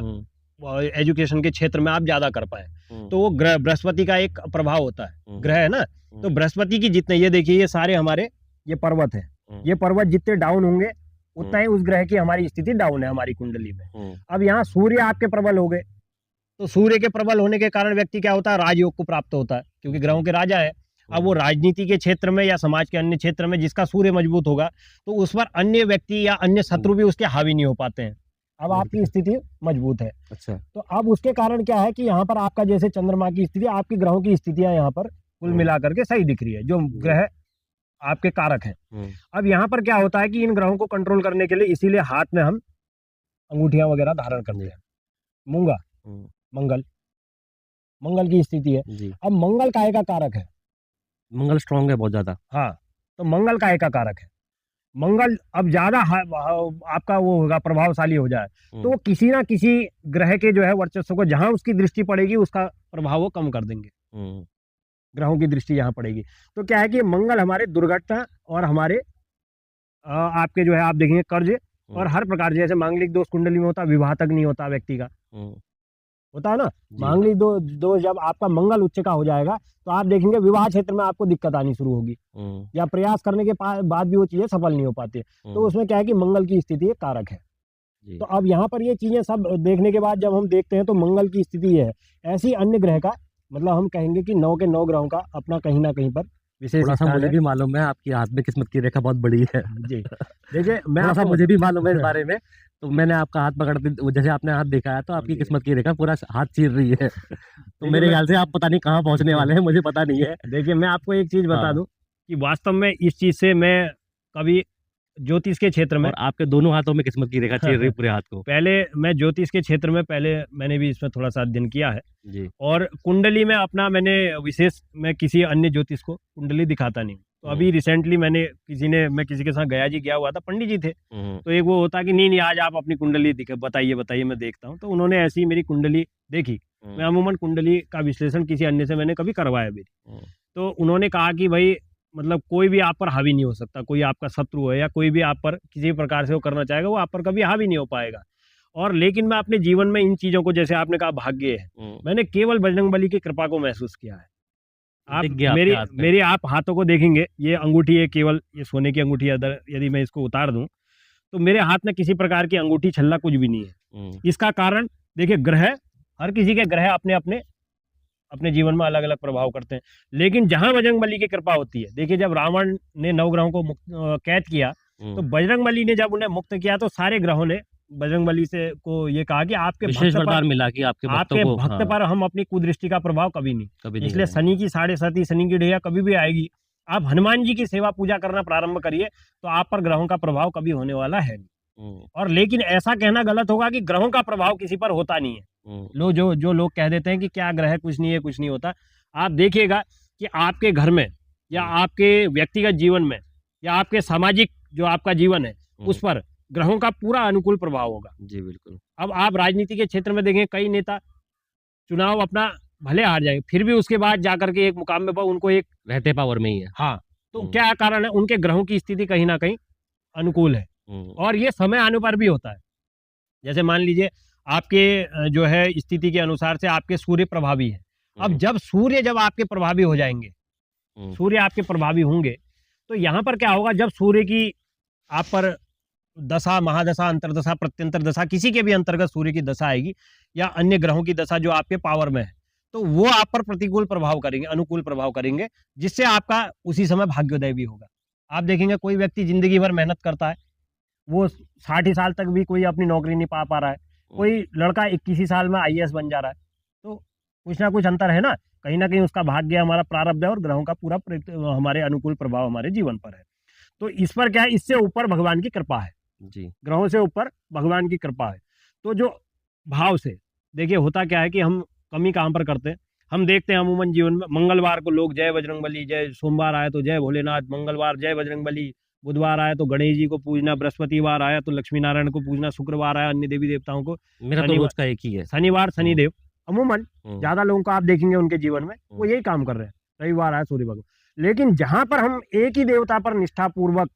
एजुकेशन के क्षेत्र में आप ज्यादा कर पाए। तो वो बृहस्पति का एक प्रभाव होता है, ग्रह है ना। तो बृहस्पति की जितने, ये देखिए, ये सारे हमारे ये पर्वत है, ये पर्वत जितने डाउन होंगे उतना ही उस ग्रह की हमारी स्थिति डाउन है हमारी कुंडली में। अब यहाँ सूर्य आपके प्रबल हो गए, तो सूर्य के प्रबल होने के कारण व्यक्ति क्या होता है, राजयोग को प्राप्त होता है, क्योंकि ग्रहों के राजा है। अब वो राजनीति के क्षेत्र में या समाज के अन्य क्षेत्र में जिसका सूर्य मजबूत होगा, तो उस पर अन्य व्यक्ति या अन्य शत्रु भी उसके हावी नहीं हो पाते हैं। अब आपकी स्थिति मजबूत है। अच्छा। तो अब उसके कारण क्या है कि यहाँ पर आपका जैसे चंद्रमा की स्थिति, आपकी ग्रहों की स्थितियां यहाँ पर कुल मिलाकर के सही दिख रही है, जो ग्रह आपके कारक हैं। अब यहाँ पर क्या होता है कि इन ग्रहों को कंट्रोल करने के लिए इसीलिए हाथ में हम अंगूठियां वगैरह धारण करते हैं। मूंगा, मंगल की स्थिति है। अब मंगल काय का कारक है, मंगल स्ट्रांग है बहुत ज्यादा। हाँ, तो मंगल काय का कारक है। मंगल अब ज्यादा आपका वो होगा, प्रभावशाली हो जाए तो वो किसी ना किसी ग्रह के जो है वर्चस्व को, जहां उसकी दृष्टि पड़ेगी उसका प्रभाव वो कम कर देंगे। ग्रहों की दृष्टि यहाँ पड़ेगी तो क्या है कि मंगल हमारे दुर्घटना और हमारे आपके जो है आप देखेंगे कर्ज और हर प्रकार, जैसे मांगलिक दोष कुंडली में होता, विवाह तक नहीं होता व्यक्ति का, होता है ना। मांगलिक दोष जब आपका मंगल उच्च का हो जाएगा तो आप देखेंगे विवाह क्षेत्र में आपको दिक्कत आनी शुरू होगी, या प्रयास करने के बाद भी वो चीजें सफल नहीं हो पाती है। तो उसमें क्या है कि मंगल की स्थिति एक कारक है। तो अब यहाँ पर ये चीजें सब देखने के बाद जब हम देखते हैं तो मंगल की स्थिति है। ऐसी अन्य ग्रह का मतलब हम कहेंगे कि 9 के 9 ग्रहों का अपना कहीं ना कहीं पर विशेष थोड़ा सा मुझे भी मालूम है, आपकी हाथ में किस्मत की रेखा बहुत बड़ी है। जी देखिए, मैं थोड़ा सा मुझे भी मालूम है इस बारे में, तो मैंने आपका हाथ पकड़ते जैसे आपने हाथ देखा है तो आपकी किस्मत की रेखा पूरा हाथ चीर रही है। तो मेरे ख्याल से आप पता नहीं कहाँ पहुंचने वाले हैं, मुझे पता नहीं है। देखिए मैं आपको एक चीज बता दूं कि वास्तव में इस चीज से मैं कभी ज्योतिष के क्षेत्र में, और आपके दोनों हाथों में किस्मत की रेखा चीर रही पूरे हाथ को। पहले मैं ज्योतिष के क्षेत्र में पहले मैंने भी इसमें थोड़ा सा अध्ययन किया है जी। और कुंडली में अपना मैंने विशेष, मैं किसी अन्य ज्योतिष को कुंडली दिखाता नहीं। तो अभी रिसेंटली मैं किसी के साथ गया जी गया हुआ था, पंडित जी थे, तो एक वो होता कि नहीं आज आप अपनी कुंडली बताइए मैं देखता हूँ। तो उन्होंने ऐसी ही मेरी कुंडली देखी। मैं अमूमन कुंडली का विश्लेषण किसी अन्य से मैंने कभी करवाया भी। तो उन्होंने कहा कि भाई मतलब कोई भी आप पर हावी नहीं हो सकता, कोई आपका शत्रु है या कोई भी आप पर किसी प्रकार से वो करना चाहेगा वो आप पर कभी हावी नहीं हो पाएगा। और लेकिन मैं अपने जीवन में इन चीजों को, जैसे आपने कहा भाग्य है, मैंने केवल बजरंगबली की कृपा को महसूस किया है। आप मेरे आप हाथों को देखेंगे, ये अंगूठी है, केवल ये सोने की अंगूठी है। यदि मैं इसको उतार दूं तो मेरे हाथ में किसी प्रकार की अंगूठी छल्ला कुछ भी नहीं है। इसका कारण देखिए, ग्रह, हर किसी के ग्रह अपने जीवन में अलग अलग प्रभाव करते हैं, लेकिन जहां बजरंगबली की कृपा होती है, देखिए जब रावण ने 9 ग्रहों को कैद किया तो बजरंगबली ने जब उन्हें मुक्त किया तो सारे ग्रहों ने बजरंगबली से को ये कहा कि आपके विशेष वरदान मिला कि आपके भक्त पर हम अपनी कुदृष्टि का प्रभाव कभी नहीं। इसलिए शनि की 7.5 शनि की ढैया कभी भी आएगी, आप हनुमान जी की सेवा पूजा करना प्रारंभ करिए तो आप पर ग्रहों का प्रभाव कभी होने वाला है नहीं। और लेकिन ऐसा कहना गलत होगा कि ग्रहों का प्रभाव किसी पर होता नहीं है। जो लोग कह देते हैं कि क्या ग्रह कुछ नहीं होता, आप देखिएगा कि आपके घर में या आपके व्यक्तिगत जीवन में या आपके सामाजिक जो आपका जीवन है उस पर ग्रहों का पूरा अनुकूल प्रभाव होगा। जी बिल्कुल। अब आप राजनीति के क्षेत्र में देखें, कई नेता चुनाव अपना भले हार जाएंगे फिर भी उसके बाद जाकर के एक मुकाम में उनको एक रहते पावर में ही है। हाँ, तो क्या कारण है, उनके ग्रहों की स्थिति कहीं ना कहीं अनुकूल है और ये समय आने पर भी होता है। जैसे मान लीजिए आपके जो है स्थिति के अनुसार से आपके सूर्य प्रभावी है। अब जब आपके प्रभावी हो जाएंगे, सूर्य आपके प्रभावी होंगे तो यहाँ पर क्या होगा, जब सूर्य की आप पर दशा, महादशा, अंतरदशा, प्रत्यंतर दशा, किसी के भी अंतर्गत सूर्य की दशा आएगी या अन्य ग्रहों की दशा जो आपके पावर में है, तो वो आप पर प्रतिकूल प्रभाव करेंगे, अनुकूल प्रभाव करेंगे, जिससे आपका उसी समय भाग्योदय भी होगा। आप देखेंगे कोई व्यक्ति जिंदगी भर मेहनत करता है, वो 60 साल तक भी कोई अपनी नौकरी नहीं पा रहा है, कोई लड़का 21 साल में IAS बन जा रहा है, तो कुछ ना कुछ अंतर है ना, कहीं ना कहीं उसका भाग्य, हमारा प्रारब्ध है और ग्रहों का पूरा हमारे अनुकूल प्रभाव हमारे जीवन पर है। तो इस पर क्या है, इससे ऊपर भगवान की कृपा है जी, ग्रहों से ऊपर भगवान की कृपा है। तो जो भाव से देखिए होता क्या है कि हम कमी कहाँ पर करते हैं, हम देखते हैं अमूमन जीवन में मंगलवार को लोग जय बजरंगबली, जय, सोमवार आया तो जय भोलेनाथ, मंगलवार जय बजरंगबली, बुधवार आया तो गणेश जी को पूजना, बृहस्पतिवार आया तो लक्ष्मी नारायण को पूजना, शुक्रवार आया अन्य देवी देवताओं को, मेरा तो रोज का एक ही है, शनिवार शनिदेव। अमूमन ज्यादा लोगों को आप देखेंगे उनके जीवन में वो यही काम कर रहे हैं, रविवार आया सूर्य भगवान। लेकिन जहां पर हम एक ही देवता पर निष्ठा पूर्वक,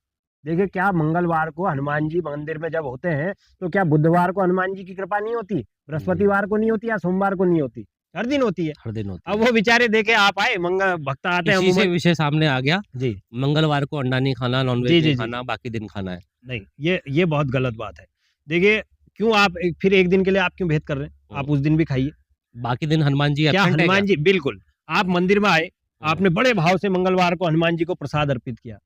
देखिए क्या मंगलवार को हनुमान जी मंदिर में जब होते हैं तो क्या बुधवार को हनुमान जी की कृपा नहीं होती, बृहस्पतिवार को नहीं होती या सोमवार को नहीं होती, हर दिन होती है, हर दिन होती है। अब वो बेचारे देखे आप आए, मंगल भक्त आते हैं, इसी से विषय सामने आ गया जी, मंगलवार को अंडा नहीं खाना, नॉनवेज नहीं खाना, बाकी दिन खाना है। नहीं, ये बहुत गलत बात है। देखिए क्यों आप फिर एक दिन के लिए आप क्यों भेद कर रहे हैं, आप उस दिन भी खाइए, बाकी दिन हनुमान जी, क्या हनुमान जी, बिल्कुल, आप मंदिर में आए, आपने बड़े भाव से मंगलवार को हनुमान जी को प्रसाद अर्पित किया,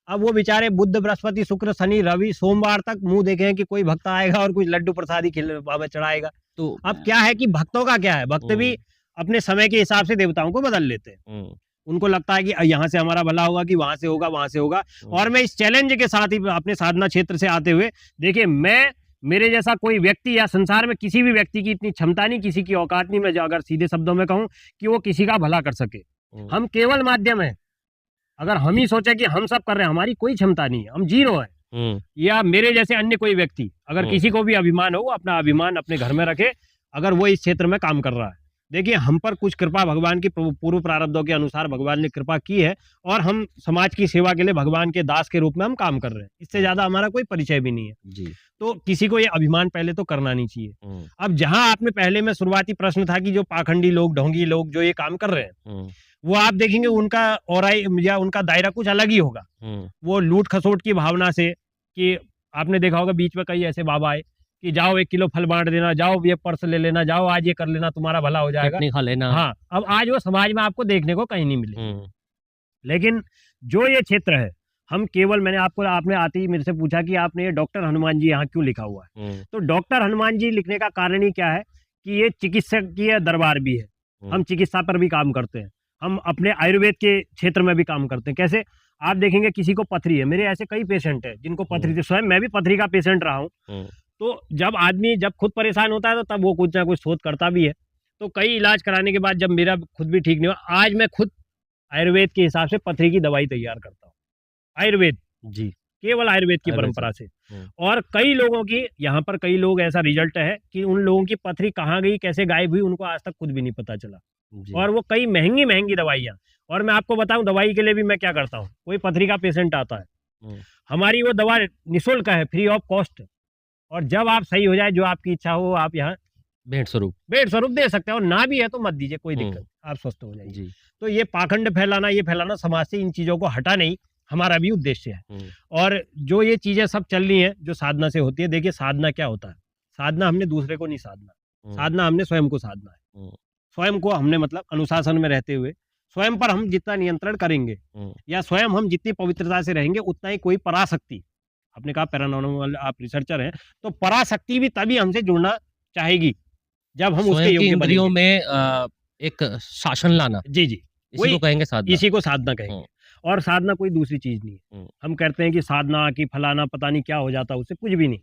अब वो बेचारे बुध, बृहस्पति, शुक्र, शनि, रवि, सोमवार तक मुंह देखे हैं कि कोई भक्त आएगा और कुछ लड्डू प्रसादी बाबा चढ़ाएगा। तो अब क्या है कि भक्तों का क्या है, भक्त भी अपने समय के हिसाब से देवताओं को बदल लेते हैं। उनको लगता है कि यहाँ से हमारा भला होगा, कि वहां से होगा, वहां से होगा। और मैं इस चैलेंज के साथ ही अपने साधना क्षेत्र से आते हुए, देखिए, मेरे जैसा कोई व्यक्ति या संसार में किसी भी व्यक्ति की इतनी क्षमता नहीं, किसी की औकात नहीं, मैं अगर सीधे शब्दों में कहूं, कि वो किसी का भला कर सके। हम केवल माध्यम है। अगर हम ही सोचे कि हम सब कर रहे हैं, हमारी कोई क्षमता नहीं है, हम जीरो है। या मेरे जैसे अन्य कोई व्यक्ति, अगर किसी को भी अभिमान हो, अपना अभिमान अपने घर में रखे, अगर वो इस क्षेत्र में काम कर रहा है। देखिए, हम पर कुछ कृपा भगवान की पूर्व प्रारब्धों के अनुसार भगवान ने कृपा की है, और हम समाज की सेवा के लिए भगवान के दास के रूप में हम काम कर रहे हैं। इससे ज्यादा हमारा कोई परिचय भी नहीं है जी। तो किसी को ये अभिमान पहले तो करना नहीं चाहिए। अब जहां आपने पहले में शुरुआती प्रश्न था कि जो पाखंडी लोग, ढोंगी लोग जो ये काम कर रहे हैं, वो आप देखेंगे उनका औराई या उनका दायरा कुछ अलग ही होगा। वो लूट खसोट की भावना से, कि आपने देखा होगा बीच में कई ऐसे बाबा आए कि जाओ 1 किलो फल बांट देना, जाओ ये पर्स ले लेना, जाओ आज ये कर लेना, तुम्हारा भला हो जाएगा, खा लेना। हाँ, अब आज वो समाज में आपको देखने को कहीं नहीं मिले। लेकिन जो ये क्षेत्र है, हम केवल, आपने आते ही मेरे से पूछा कि आपने ये डॉक्टर हनुमान जी यहाँ क्यों लिखा हुआ है। तो डॉक्टर हनुमान जी लिखने का कारण ही क्या है कि ये चिकित्सकीय दरबार भी है। हम चिकित्सा पर भी काम करते हैं, हम अपने आयुर्वेद के क्षेत्र में भी काम करते हैं। कैसे? आप देखेंगे किसी को पथरी है, मेरे ऐसे कई पेशेंट है जिनको पथरी थी, स्वयं मैं भी पथरी का पेशेंट रहा हूँ। तो जब आदमी खुद परेशान होता है तो तब वो कुछ ना कुछ शोध करता भी है। तो कई इलाज कराने के बाद जब मेरा खुद भी ठीक नहीं हुआ, आज मैं खुद आयुर्वेद के हिसाब से पथरी की दवाई तैयार करता हूँ। आयुर्वेद जी, केवल आयुर्वेद की परंपरा से। और कई लोगों की, यहाँ पर कई लोग, ऐसा रिजल्ट है कि उन लोगों की पथरी कहाँ गई, कैसे गायब हुई, उनको आज तक खुद भी नहीं पता चला। और वो कई महंगी महंगी दवाइयाँ। और मैं आपको बताऊं, दवाई के लिए भी मैं क्या करता हूँ, कोई पथरी का पेशेंट आता है, हमारी वो दवा निःशुल्क है, फ्री ऑफ कॉस्ट। और जब आप सही हो जाए, जो आपकी इच्छा हो, आप यहाँ भेंट स्वरूप दे सकते हैं, और ना भी है तो मत दीजिए, कोई दिक्कत, आप स्वस्थ हो जाइए। तो ये पाखंड फैलाना, ये फैलाना समाज से, इन चीजों को हटा नहीं, हमारा भी उद्देश्य है। और जो ये चीजें सब चल रही हैं, जो साधना से होती है, देखिए साधना क्या होता है। साधना हमने दूसरे को नहीं साधना, साधना हमने स्वयं को साधना है। स्वयं को हमने, मतलब अनुशासन में रहते हुए स्वयं पर हम जितना नियंत्रण करेंगे, या स्वयं हम जितनी पवित्रता से रहेंगे, उतना ही कोई पराशक्ति, आपने कहा पैरानॉर्मल, आप रिसर्चर हैं, तो पराशक्ति भी तभी हमसे जुड़ना चाहेगी जब हम उसके योग्य इंद्रियों में एक शासन लाना। जी, इसी को कहेंगे साधना। इसी को साधना कहेंगे। और साधना कोई दूसरी चीज नहीं है। हम कहते हैं कि साधना की फलाना पता नहीं क्या हो जाता, उससे कुछ भी नहीं।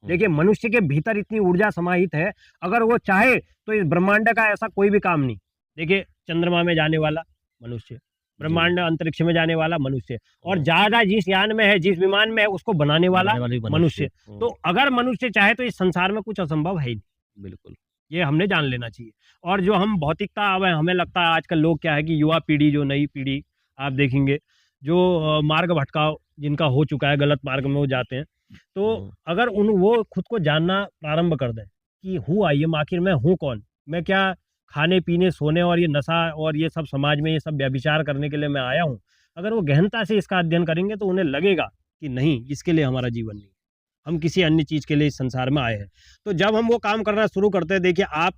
देखिए, मनुष्य के भीतर इतनी ऊर्जा समाहित है, अगर वो चाहे तो इस ब्रह्मांड का ऐसा कोई भी काम नहीं। देखिए, चंद्रमा में जाने वाला मनुष्य, ब्रह्मांड अंतरिक्ष में जाने वाला मनुष्य, और ज्यादा जिस यान में है, जिस विमान में है, उसको बनाने वाला मनुष्य। तो अगर मनुष्य चाहे तो इस संसार में कुछ असंभव है ही नहीं। बिल्कुल, ये हमने जान लेना चाहिए। और जो हम भौतिकता, अब हमें लगता है आजकल लोग क्या है कि युवा पीढ़ी, जो नई पीढ़ी, आप देखेंगे जो मार्ग भटकाव जिनका हो चुका है, गलत मार्ग में वो जाते हैं, तो अगर वो खुद को जानना प्रारंभ कर दें कि हूँ आई एम, आखिर मैं हूँ कौन, मैं क्या खाने पीने सोने और ये नशा और ये सब समाज में ये सब व्यभिचार करने के लिए मैं आया हूँ, अगर वो गहनता से इसका अध्ययन करेंगे तो उन्हें लगेगा कि नहीं, इसके लिए हमारा जीवन नहीं, हम किसी अन्य चीज के लिए इस संसार में आए हैं। तो जब हम वो काम करना शुरू करते हैं, देखिए आप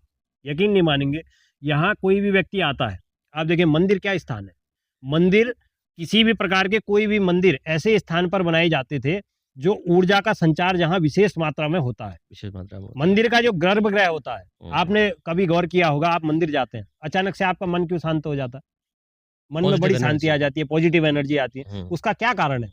यकीन नहीं मानेंगे, यहाँ कोई भी व्यक्ति आता है, आप देखिए मंदिर क्या स्थान है। मंदिर, किसी भी प्रकार के कोई भी मंदिर ऐसे स्थान पर बनाए जाते थे जो ऊर्जा का संचार जहाँ विशेष मात्रा में होता है। विशेष मात्रा में मंदिर का जो गर्भगृह होता है, आपने कभी गौर किया होगा, आप मंदिर जाते हैं, अचानक से आपका मन क्यों शांत हो जाता है? मन में बड़ी शांति आ जाती है, पॉजिटिव एनर्जी आती है। उसका क्या कारण है?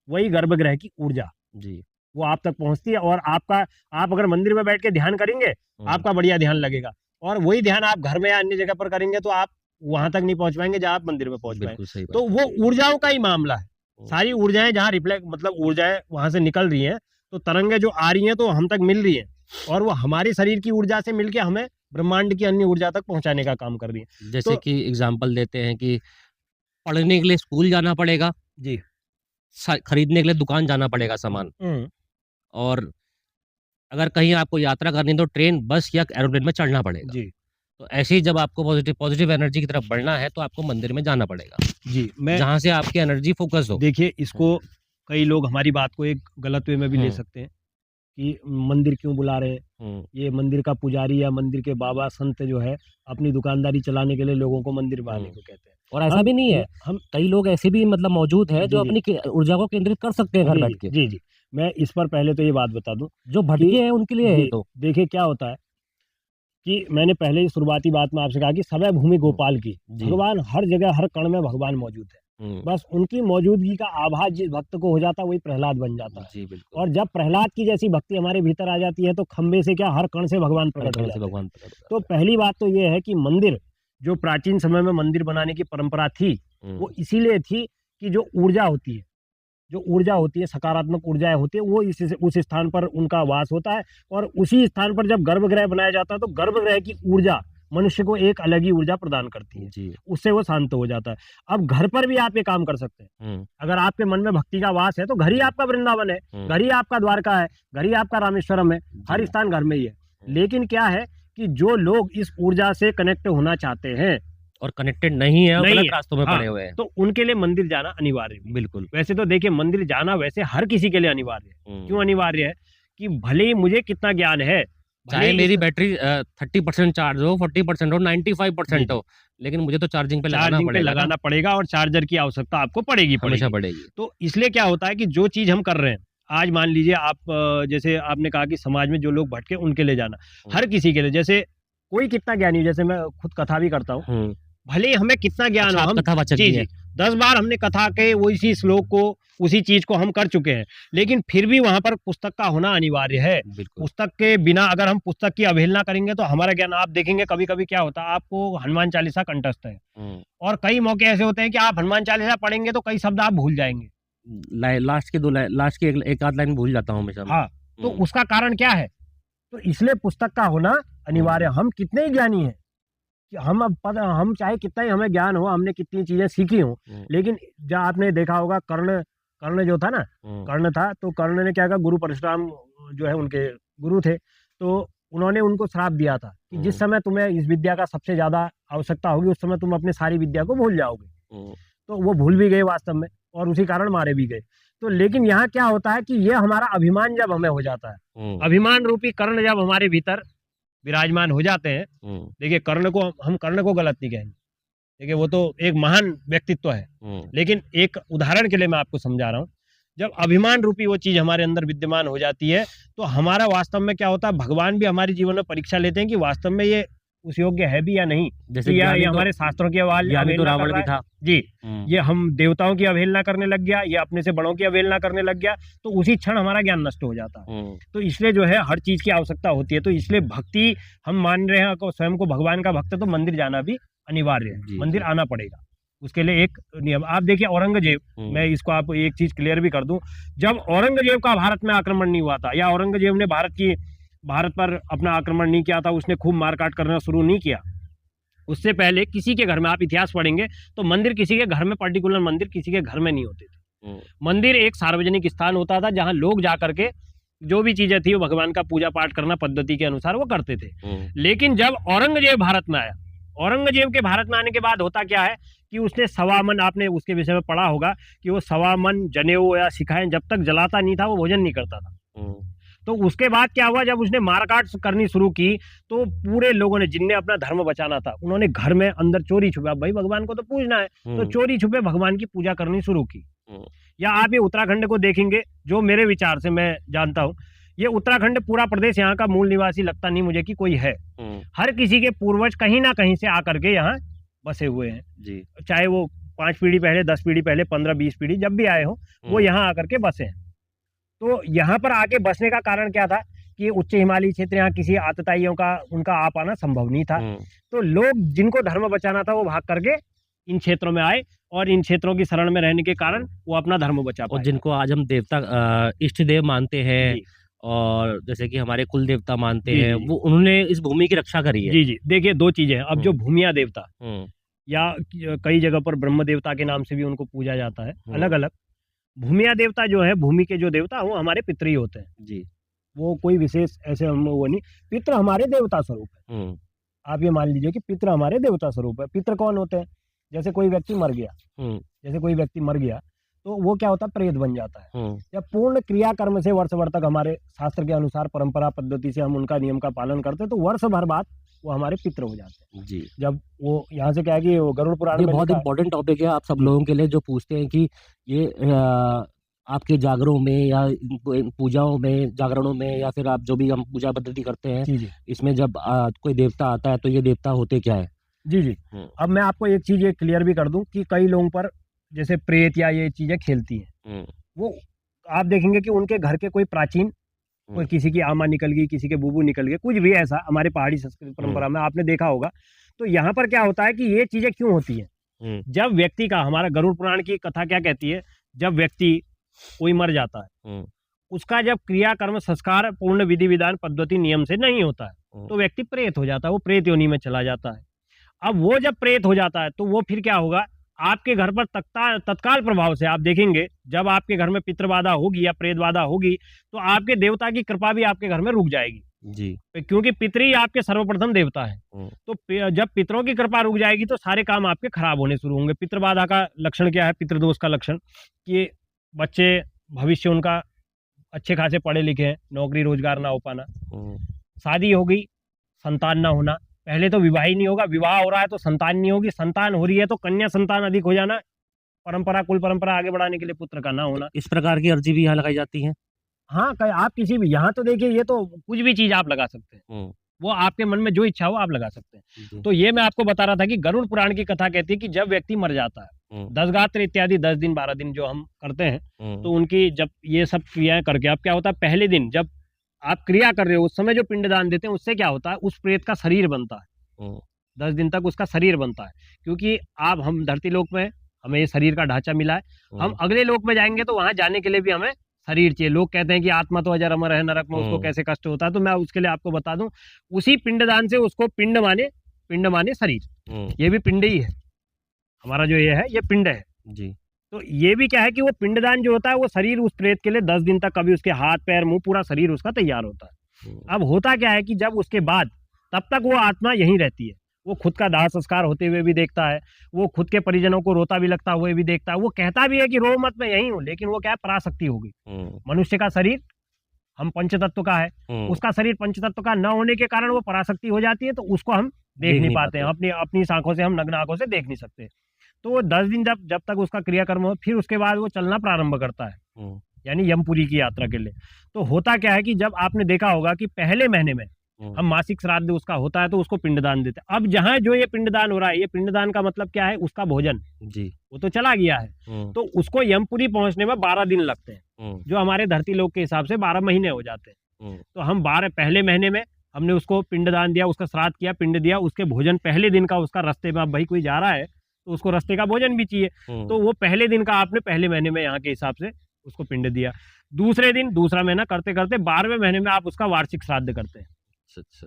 वही गर्भगृह की ऊर्जा जी, वो आप तक पहुंचती है। और आप अगर मंदिर में बैठ के ध्यान करेंगे, आपका बढ़िया ध्यान लगेगा। और वही ध्यान आप घर में या अन्य जगह पर करेंगे तो आप वहां तक नहीं पहुंच पाएंगे जहां आप मंदिर में पहुंच पाएंगे। तो वो ऊर्जाओं का ही मामला है। सारी ऊर्जाएं जहाँ रिफ्लेक्ट, मतलब ऊर्जाएं वहां से निकल रही हैं, तो तरंगें जो आ रही हैं तो हम तक मिल रही हैं, और वो हमारे शरीर की ऊर्जा से मिलके हमें ब्रह्मांड की अन्य ऊर्जा तक पहुंचाने का काम कर रही है। जैसे कि एग्जाम्पल देते हैं कि पढ़ने के लिए स्कूल जाना पड़ेगा जी, खरीदने के लिए दुकान जाना पड़ेगा सामान, और अगर कहीं आपको यात्रा करनी तो ट्रेन, बस या एरोप्लेन में चढ़ना पड़ेगा जी। तो ऐसे ही जब आपको पॉजिटिव एनर्जी की तरफ बढ़ना है तो आपको मंदिर में जाना पड़ेगा जी, जहाँ से आपकी एनर्जी फोकस हो। देखिए, इसको कई लोग हमारी बात को एक गलत वे में भी ले सकते हैं कि मंदिर क्यों बुला रहे हैं, ये मंदिर का पुजारी या मंदिर के बाबा संत जो है अपनी दुकानदारी चलाने के लिए लोगों को मंदिर बुलाने को कहते हैं। और ऐसा हम भी नहीं है, हम कई लोग ऐसे भी मतलब मौजूद हैं जो जी, अपनी ऊर्जा को केंद्रित कर सकते हैं घर जी, बैठ के। जी, जी। मैं इस पर पहले तो ये बात बता दूँ जो कि भटके हैं उनके लिए है ये जी, तो। देखिए क्या होता है कि मैंने पहले ही शुरुआती बात में आपसे कहा कि समय भूमि हुँ, गोपाल की, जी। भगवान हर जगह हर कण में भगवान मौजूद है। हुँ, बस उनकी मौजूदगी का आभास जिस भक्त को हो जाता है वही प्रहलाद बन जाता है। जी बिल्कुल। और जब प्रहलाद की जैसी भक्ति हमारे भीतर आ जाती है तो खंबे से क्या हर कण से भगवान हर प्रकट हो कण से जाते हैं। भगवान प्रकट हो तो जाता है। पहली बात तो ये है कि मंदिर जो प्राचीन समय में मंदिर बनाने की परंपरा थी, वो हुँ, इसीलिए थी कि जो ऊर्जा होती है, जो ऊर्जा होती है, सकारात्मक ऊर्जाएँ होती है, वो उस स्थान पर उनका वास होता है और उसी स्थान पर जब गर्भगृह बनाया जाता है, तो गर्भगृह की ऊर्जा मनुष्य को एक अलग ही ऊर्जा प्रदान करती है। जी। उससे वो शांत हो जाता है। अब घर पर भी आप ये काम कर सकते हैं। हुँ, अगर आपके मन में भक्ति का वास है, तो घर ही हुँ, आपका वृंदावन है, हुँ, घर ही आपका द्वारका है, घर ही आपका रामेश्वरम है, हर जी। स्थान घर में ही है। हुँ, लेकिन क्या है कि जो लोग इस ऊर्जा से कनेक्ट होना चाहते हैं, और कनेक्टेड नहीं है और नहीं गलत है, रास्तों में हाँ, पड़े हुए हैं। तो उनके लिए मंदिर जाना अनिवार्य भी है। बिल्कुल। वैसे तो देखिए मंदिर जाना वैसे हर किसी के लिए अनिवार्य है। क्यों हुँ, अनिवार्य है? कि भले ही मुझे कितना ज्ञान है, भले चाहे ही मेरी इस बैटरी 30% चार्ज हो, 40% हो, जी, 95% जी, हो, लेकिन मुझे तो चार्जिंग पे लगाना चार्जिंग पे पड़ेगा ना, लगाना पड़ेगा और चार्जर की आवश्यकता आपको पड़ेगी हमेशा पड़ेगी। पड़ेगी। तो इसलिए क्या होता है कि जो चीज़ हम कर रहे हैं, आज मान लीजिए आप जैसे आपने कहा कि समाज में जो लोग भटके उनके लिए जाना, हुँ, हर किसी के लिए जैसे कोई कितना ज्ञानी हो, जैसे मैं खुद कथा भी करता हूँ, हुँ। भले ही हमें कितना ज्ञान अच्छा हो आप हम कथावाचक जी, भी जी, हैं। 10 बार हमने कथा के वो इसी श्लोक को, उसी चीज़ को हम कर चुके हैं, लेकिन फिर भी वहाँ पर पुस्तक का होना अनिवार्य है। बिल्कुल। पुस्तक के बिना अगर हम पुस्तक की अवहेलना करेंगे तो हमारा ज्ञान आप देखेंगे कभी-कभी क्या होता है, आपको हनुमान चालीसा कंठस्थ है हुँ। और कई मौके ऐसे होते हैं कि आप हनुमान चालीसा पढ़ेंगे तो कई शब्द आप भूल जाएँगे। लास्ट के 2 लाइन लास्ट की एक आध लाइन भूल जाता हूँ हमेशा मैं। हाँ, तो हुँ, उसका कारण क्या है? तो इसलिए पुस्तक का होना अनिवार्य हुँ, है। हम कितने ही ज्ञानी हैं, कि हम चाहे कितना ही हमें ज्ञान हो, हमने कितनी चीज़ें सीखी हों, हुँ, लेकिन जहाँ आपने देखा होगा कर्ण कर्ण जो था ना, हुँ, कर्ण था तो कर्ण ने क्या कहा गुरु परशुराम जो है उनके गुरु थे, तो उन्होंने उनको श्राप दिया था कि जिस हुँ, समय तुम्हें इस विद्या का सबसे ज़्यादा आवश्यकता होगी, उस समय तुम अपनी सारी विद्या को भूल जाओगे। हुँ, तो वो भूल भी गए वास्तव में और उसी कारण मारे भी गए। तो लेकिन यहाँ क्या होता है कि ये हमारा अभिमान जब हमें हो जाता है, हुँ, अभिमान रूपी कर्ण जब हमारे भीतर विराजमान हो जाते हैं, हुँ, देखिए कर्ण को हम कर्ण को गलत नहीं कहेंगे। देखिए वो तो एक महान व्यक्तित्व है। हुँ, लेकिन एक उदाहरण के लिए मैं आपको समझा रहा हूँ। जब अभिमान रूपी वो चीज़ हमारे अंदर विद्यमान हो जाती है, तो हमारा वास्तव में क्या होता है, भगवान भी हमारे जीवन में परीक्षा लेते हैं कि वास्तव में ये उस योग्य है भी या नहीं, जैसे कि या ये हमारे शास्त्रों की ज्ञानी तो अवहेलना कर रावण रहा भी है। था। जी, हुँ, ये हम देवताओं की अवहेलना करने लग गया, ये अपने से बड़ों की अवहेलना करने लग गया, तो उसी क्षण हमारा ज्ञान नष्ट हो जाता है। हुँ, तो इसलिए जो है हर चीज़ की आवश्यकता होती है, तो इसलिए भक्ति हम मान रहे हैं को स्वयं को भगवान का भक्त है, तो मंदिर जाना भी अनिवार्य है, जी, मंदिर जी। आना पड़ेगा। उसके लिए एक नियम आप देखिए औरंगज़ेब, मैं हुँ, इसको आपको एक चीज़ क्लियर भी कर दूँ, जब औरंगज़ेब का भारत में आक्रमण नहीं हुआ था या औरंगज़ेब ने भारत पर अपना आक्रमण नहीं किया था, उसने खूब मार-काट करना शुरू नहीं किया। उससे पहले किसी के घर में आप इतिहास पढ़ेंगे, तो मंदिर किसी के घर में पर्टिकुलर मंदिर किसी के घर में नहीं होते थे। हुँ, मंदिर एक सार्वजनिक स्थान होता था, जहाँ लोग जा कर के जो भी चीज़ें थी, वो भगवान का पूजा-पाठ करना पद्धति के अनुसार वो करते थे। हुँ, लेकिन जब औरंगज़ेब भारत में आया, औरंगज़ेब के भारत में आने के बाद होता क्या है कि उसने सवा मन आपने उसके विषय में पढ़ा होगा कि वो सवा मन जनेऊ या शिखाएँ जब तक जलाता नहीं था, वो भोजन नहीं करता था। हुँ, तो उसके बाद क्या हुआ जब उसने मार-काट करनी शुरू की, तो पूरे लोगों ने जिनने अपना धर्म बचाना था, उन्होंने घर में अंदर चोरी-छुपे अब भाई भगवान को तो पूजना है, तो हुँ, चोरी-छुपे भगवान की पूजा करनी शुरू की। हुँ, या आप ये उत्तराखंड को देखेंगे, जो मेरे विचार से मैं जानता हूँ, ये उत्तराखंड पूरा प्रदेश यहाँ का मूल निवासी लगता नहीं मुझे कि कोई है। हुँ, हर किसी के पूर्वज कहीं न कहीं से आकर के यहाँ बसे हुए हैं। जी। चाहे वो 5 पीढ़ी पहले, 10 पीढ़ी पहले, 15-20 पीढ़ी जब भी आए हों, वो हुँ, यहाँ आकर के बसे हैं। तो यहाँ पर आके बसने का कारण क्या था कि उच्च हिमालयी क्षेत्र यहाँ किसी आतताइयों का उनका आ पाना संभव नहीं था। हुँ, तो लोग जिनको धर्म बचाना था वो भाग करके इन क्षेत्रों में आए और इन क्षेत्रों की शरण में रहने के कारण हुँ। वो अपना धर्म बचा और पाए। जिनको आज हम देवता इष्ट देव मानते हैं जी, और जैसे कि हमारे कुल देवता मानते जी, हैं, जी, जी। वो उन्होंने इस भूमि की रक्षा करी है। जी, जी। देखिए 2 चीज़ें हैं, अब जो हुँ, भूमिया देवता हुँ, या कई जगह पर ब्रह्म देवता के नाम से भी उनको पूजा जाता है, हुँ, अलग-अलग। भूमिया देवता जो है, भूमि के जो देवता वो हमारे पितृ ही होते हैं। जी। वो कोई विशेष ऐसे हम वो नहीं, पितृ हमारे देवता स्वरूप है। हुँ, आप ये मान लीजिए कि पितृ हमारे देवता स्वरूप है। पितृ कौन होते हैं? जैसे कोई व्यक्ति मर गया हुँ, जैसे कोई व्यक्ति मर गया, तो वो क्या होता है प्रेत बन जाता है। हुँ, जब पूर्ण क्रिया कर्म से वर्ष भर तक हमारे शास्त्र के अनुसार परंपरा पद्धति से हम उनका नियम का पालन करते हैं, तो वर्ष भर बाद वो हमारे पितर हो जाते हैं। जी। जब वो यहाँ से क्या है कि वो गरुड़ पुराण ये में बहुत लिखा है। इम्पोर्टेंट टॉपिक है आप सब जी। लोगों के लिए जो पूछते हैं कि ये आपके जागरों में या पूजाओं में, जागरणों में, या फिर आप जो भी हम पूजा पद्धति करते हैं, जी, जी। इसमें जब कोई देवता आता है तो ये देवता होते क्या है? जी, जी। अब मैं आपको एक चीज़ ये क्लियर भी कर दूँ कि कई लोगों पर जैसे प्रेत या ये चीज़ें खेलती हैं। वो आप देखेंगे कि उनके घर के कोई प्राचीन, कोई किसी की आमा निकल गई, किसी के बूबू निकल गए, कुछ भी ऐसा हमारे पहाड़ी संस्कृति परंपरा में आपने देखा होगा। तो यहाँ पर क्या होता है कि ये चीज़ें क्यों होती हैं? जब व्यक्ति का, हमारा गरुड़ पुराण की कथा क्या कहती है, जब व्यक्ति कोई मर जाता है, उसका जब क्रियाकर्म संस्कार पूर्ण विधि विधान पद्धति नियम से नहीं होता है, तो व्यक्ति प्रेत हो जाता है, वो प्रेत योनि में चला जाता है। अब वो जब प्रेत हो जाता है तो वो फिर क्या होगा, आपके घर पर तत्काल प्रभाव से आप देखेंगे, जब आपके घर में पितृबाधा होगी या प्रेत बाधा होगी, तो आपके देवता की कृपा भी आपके घर में रुक जाएगी जी। क्योंकि पितृ ही आपके सर्वप्रथम देवता है। तो जब पितरों की कृपा रुक जाएगी तो सारे काम आपके खराब होने शुरू होंगे। पितृबाधा का लक्षण क्या है, पितृदोष का लक्षण कि बच्चे भविष्य उनका अच्छे खासे पढ़े लिखे हैं, नौकरी रोजगार ना हो पाना, शादी हो गई, संतान ना होना, पहले तो विवाह ही नहीं होगा, विवाह हो रहा है तो संतान नहीं होगी, संतान हो रही है तो कन्या संतान अधिक हो जाना, परंपरा कुल परंपरा आगे बढ़ाने के लिए पुत्र का ना होना। इस प्रकार की अर्जी भी यहाँ लगाई जाती है? हाँ, आप किसी भी, यहाँ तो देखिए ये तो कुछ भी चीज आप लगा सकते हैं, वो आपके मन में जो इच्छा हो आप लगा सकते हैं। तो ये मैं आपको बता रहा था कि गरुड़ पुराण की कथा कहती है कि जब व्यक्ति मर जाता है, 10 गात्र इत्यादि 10 दिन 12 दिन जो हम करते हैं, तो उनकी जब ये सब क्रियाएं करके, अब क्या होता है, पहले दिन जब आप क्रिया कर रहे हो उस समय जो पिंडदान देते हैं उससे क्या होता है, उस प्रेत का शरीर बनता है। 10 दिन तक उसका शरीर बनता है, क्योंकि आप हम धरती लोक में हमें ये शरीर का ढांचा मिला है, हम अगले लोक में जाएंगे तो वहां जाने के लिए भी हमें शरीर चाहिए। लोग कहते हैं कि आत्मा तो अजर अमर है, नरक में उसको कैसे कष्ट होता है, तो मैं उसके लिए आपको बता दूं, उसी पिंडदान से उसको पिंड माने शरीर, ये भी पिंड ही है, हमारा जो ये है ये पिंड है जी। तो ये भी क्या है कि वो पिंडदान जो होता है वो शरीर उस प्रेत के लिए 10 दिन तक, कभी उसके हाथ पैर मुंह पूरा शरीर उसका तैयार होता है। अब होता क्या है कि जब उसके बाद, तब तक वो आत्मा यहीं रहती है, वो खुद का दाह संस्कार होते हुए भी देखता है, वो खुद के परिजनों को रोता भी लगता हुए भी देखता है, वो कहता भी है कि रो मत मैं यहीं हूँ, लेकिन वो क्या है, पराशक्ति हो गई। मनुष्य का शरीर हम पंचतत्व का है, उसका शरीर पंचतत्व का न होने के कारण वो पराशक्ति हो जाती है, तो उसको हम देख नहीं पाते हैं, अपनी आंखों से, हम नग्न आंखों से देख नहीं सकते। तो वो 10 दिन जब तक उसका क्रियाकर्म हो, फिर उसके बाद वो चलना प्रारंभ करता है, यानी यमपुरी की यात्रा के लिए। तो होता क्या है कि जब आपने देखा होगा कि पहले महीने में हम मासिक श्राद्ध उसका होता है तो उसको पिंडदान देते हैं। अब जहां जो ये पिंडदान हो रहा है, ये पिंडदान का मतलब क्या है, उसका भोजन जी, वो तो चला गया है, तो उसको यमपुरी पहुंचने में 12 दिन लगते हैं, जो हमारे धरती लोक के हिसाब से 12 महीने हो जाते हैं। तो हम 12 पहले महीने में हमने उसको पिंडदान दिया, उसका श्राद्ध किया, पिंड दिया, उसके भोजन पहले दिन का उसका, रास्ते में अब भाई कोई जा रहा है तो उसको रास्ते का भोजन भी चाहिए, तो वो पहले दिन का आपने पहले महीने में यहाँ के हिसाब से उसको पिंड दिया। दूसरे दिन, दूसरा महीना करते करते 12वें महीने में आप उसका वार्षिक श्राद्ध करते हैं,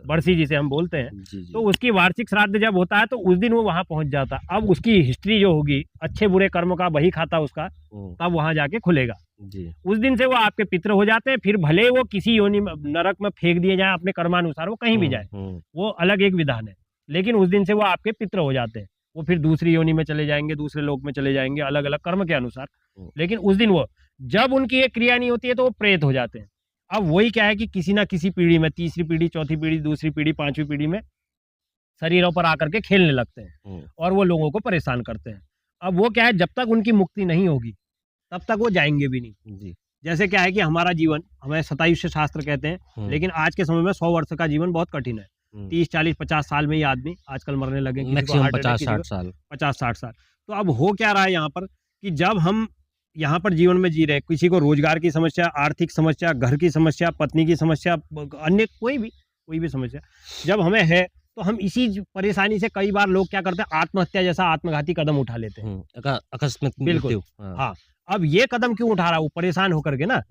बरसी जिसे हम बोलते हैं। तो उसकी वार्षिक श्राद्ध जब होता है तो उस दिन वो वहां पहुंच जाता है। अब उसकी हिस्ट्री जो होगी, अच्छे बुरे कर्म का बही खाता उसका, तब वहां जाके खुलेगा जी। उस दिन से वो आपके पितृ हो जाते हैं, फिर भले वो किसी योनि में, नरक में फेंक दिए जाए अपने कर्मानुसार, वो कहीं भी जाए, वो अलग एक विधान है, लेकिन उस दिन से वो आपके पितृ हो जाते हैं, वो फिर दूसरी योनि में चले जाएंगे, दूसरे लोक में चले जाएंगे, अलग अलग कर्म के अनुसार। लेकिन उस दिन वो, जब उनकी एक क्रिया नहीं होती है तो वो प्रेत हो जाते हैं। अब वही क्या है कि किसी ना किसी पीढ़ी में, तीसरी पीढ़ी, चौथी पीढ़ी, दूसरी पीढ़ी, 5वीं पीढ़ी में शरीरों पर आकर के खेलने लगते हैं और वो लोगों को परेशान करते हैं। अब वो क्या है, जब तक उनकी मुक्ति नहीं होगी तब तक वो जाएंगे भी नहीं जी। जैसे क्या है कि हमारा जीवन, हमें शतायुष्य शास्त्र कहते हैं, लेकिन आज के समय में 100 वर्ष का जीवन बहुत कठिन है। 30, 40, 50 साल में ही आदमी आजकल मरने लगे, मैक्सिमम 50-60 साल। 50-60 साल। तो अब हो क्या रहा है यहाँ पर कि जब हम यहाँ पर जीवन में जी रहे, किसी को रोजगार की समस्या, आर्थिक समस्या, घर की समस्या, पत्नी की समस्या, अन्य कोई भी समस्या जब हमें है, तो हम इसी परेशानी से कई बार लोग क्या करते हैं, आत्महत्या जैसा आत्मघाती कदम उठा लेते हैं, अकस्मात। बिल्कुल हाँ। अब ये कदम क्यों उठा रहा है, वो परेशान होकर के ना,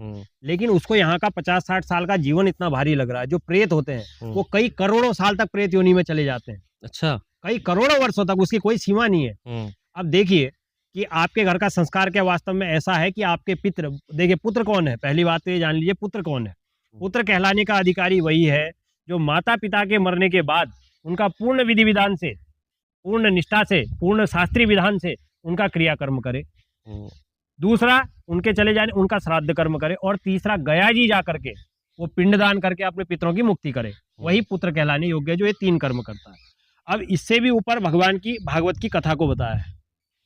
लेकिन उसको यहाँ का 50-60 साल का जीवन इतना भारी लग रहा है। जो प्रेत होते हैं वो कई करोड़ों साल तक प्रेत योनि में चले जाते हैं। अच्छा, कई करोड़ों वर्षों तक, उसकी कोई सीमा नहीं है। अब देखिए कि आपके घर का संस्कार क्या वास्तव में ऐसा है कि आपके पितृ, देखिए पुत्र कौन है, पहली बात तो ये जान लीजिए, पुत्र कौन है। पुत्र कहलाने का अधिकारी वही है जो माता पिता के मरने के बाद उनका पूर्ण विधि विधान से, पूर्ण निष्ठा से, पूर्ण शास्त्रीय विधान से उनका क्रियाकर्म करे। दूसरा, उनके चले जाने उनका श्राद्ध कर्म करे। और तीसरा, गया जी जा करके वो पिंडदान करके अपने पितरों की मुक्ति करे। वही पुत्र कहलाने योग्य है, जो ये 3 कर्म करता है। अब इससे भी ऊपर भगवान की भागवत की कथा को बताया है।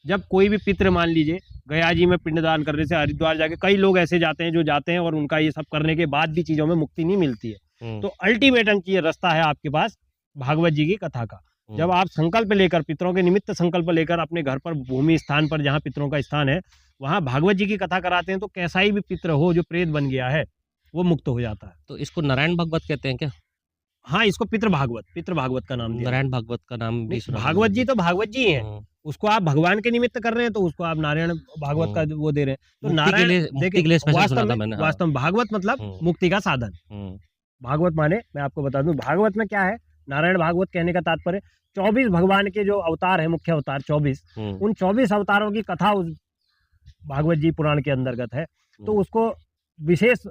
जब कोई भी पितृ, मान लीजिए गया जी में पिंडदान करने से हरिद्वार जाके, कई लोग ऐसे जाते हैं जो जाते हैं और उनका ये सब करने के बाद भी चीजों में मुक्ति नहीं मिलती है। तो अल्टीमेट अंत ये रास्ता है आपके पास भागवत जी की कथा का। जब आप संकल्प लेकर, पितरों के निमित्त संकल्प लेकर अपने घर पर, भूमि स्थान पर जहाँ पितरों का स्थान है, वहाँ भागवत जी की कथा कराते हैं, तो कैसा ही भी पितर हो जो प्रेत बन गया है वो मुक्त हो जाता है। तो इसको नारायण भागवत कहते हैं क्या? हाँ, इसको पितृ भागवत का नाम दिया। नारायण भागवत का नाम भी सुना। भागवत जी तो भागवत जी हैं, उसको आप भगवान के निमित्त कर रहे हैं, तो उसको आप नारायण भागवत का वो दे रहे हैं। तो नारायण देखिए, वास्तव में भागवत मतलब मुक्ति का साधन। भागवत माने, मैं आपको बता दूं, भागवत में क्या है, नारायण भागवत कहने का तात्पर्य 24 भगवान के जो अवतार है, मुख्य अवतार 24, उन 24 अवतारों की कथा उस भागवत जी पुराण के अंतर्गत है। तो उसको विशेष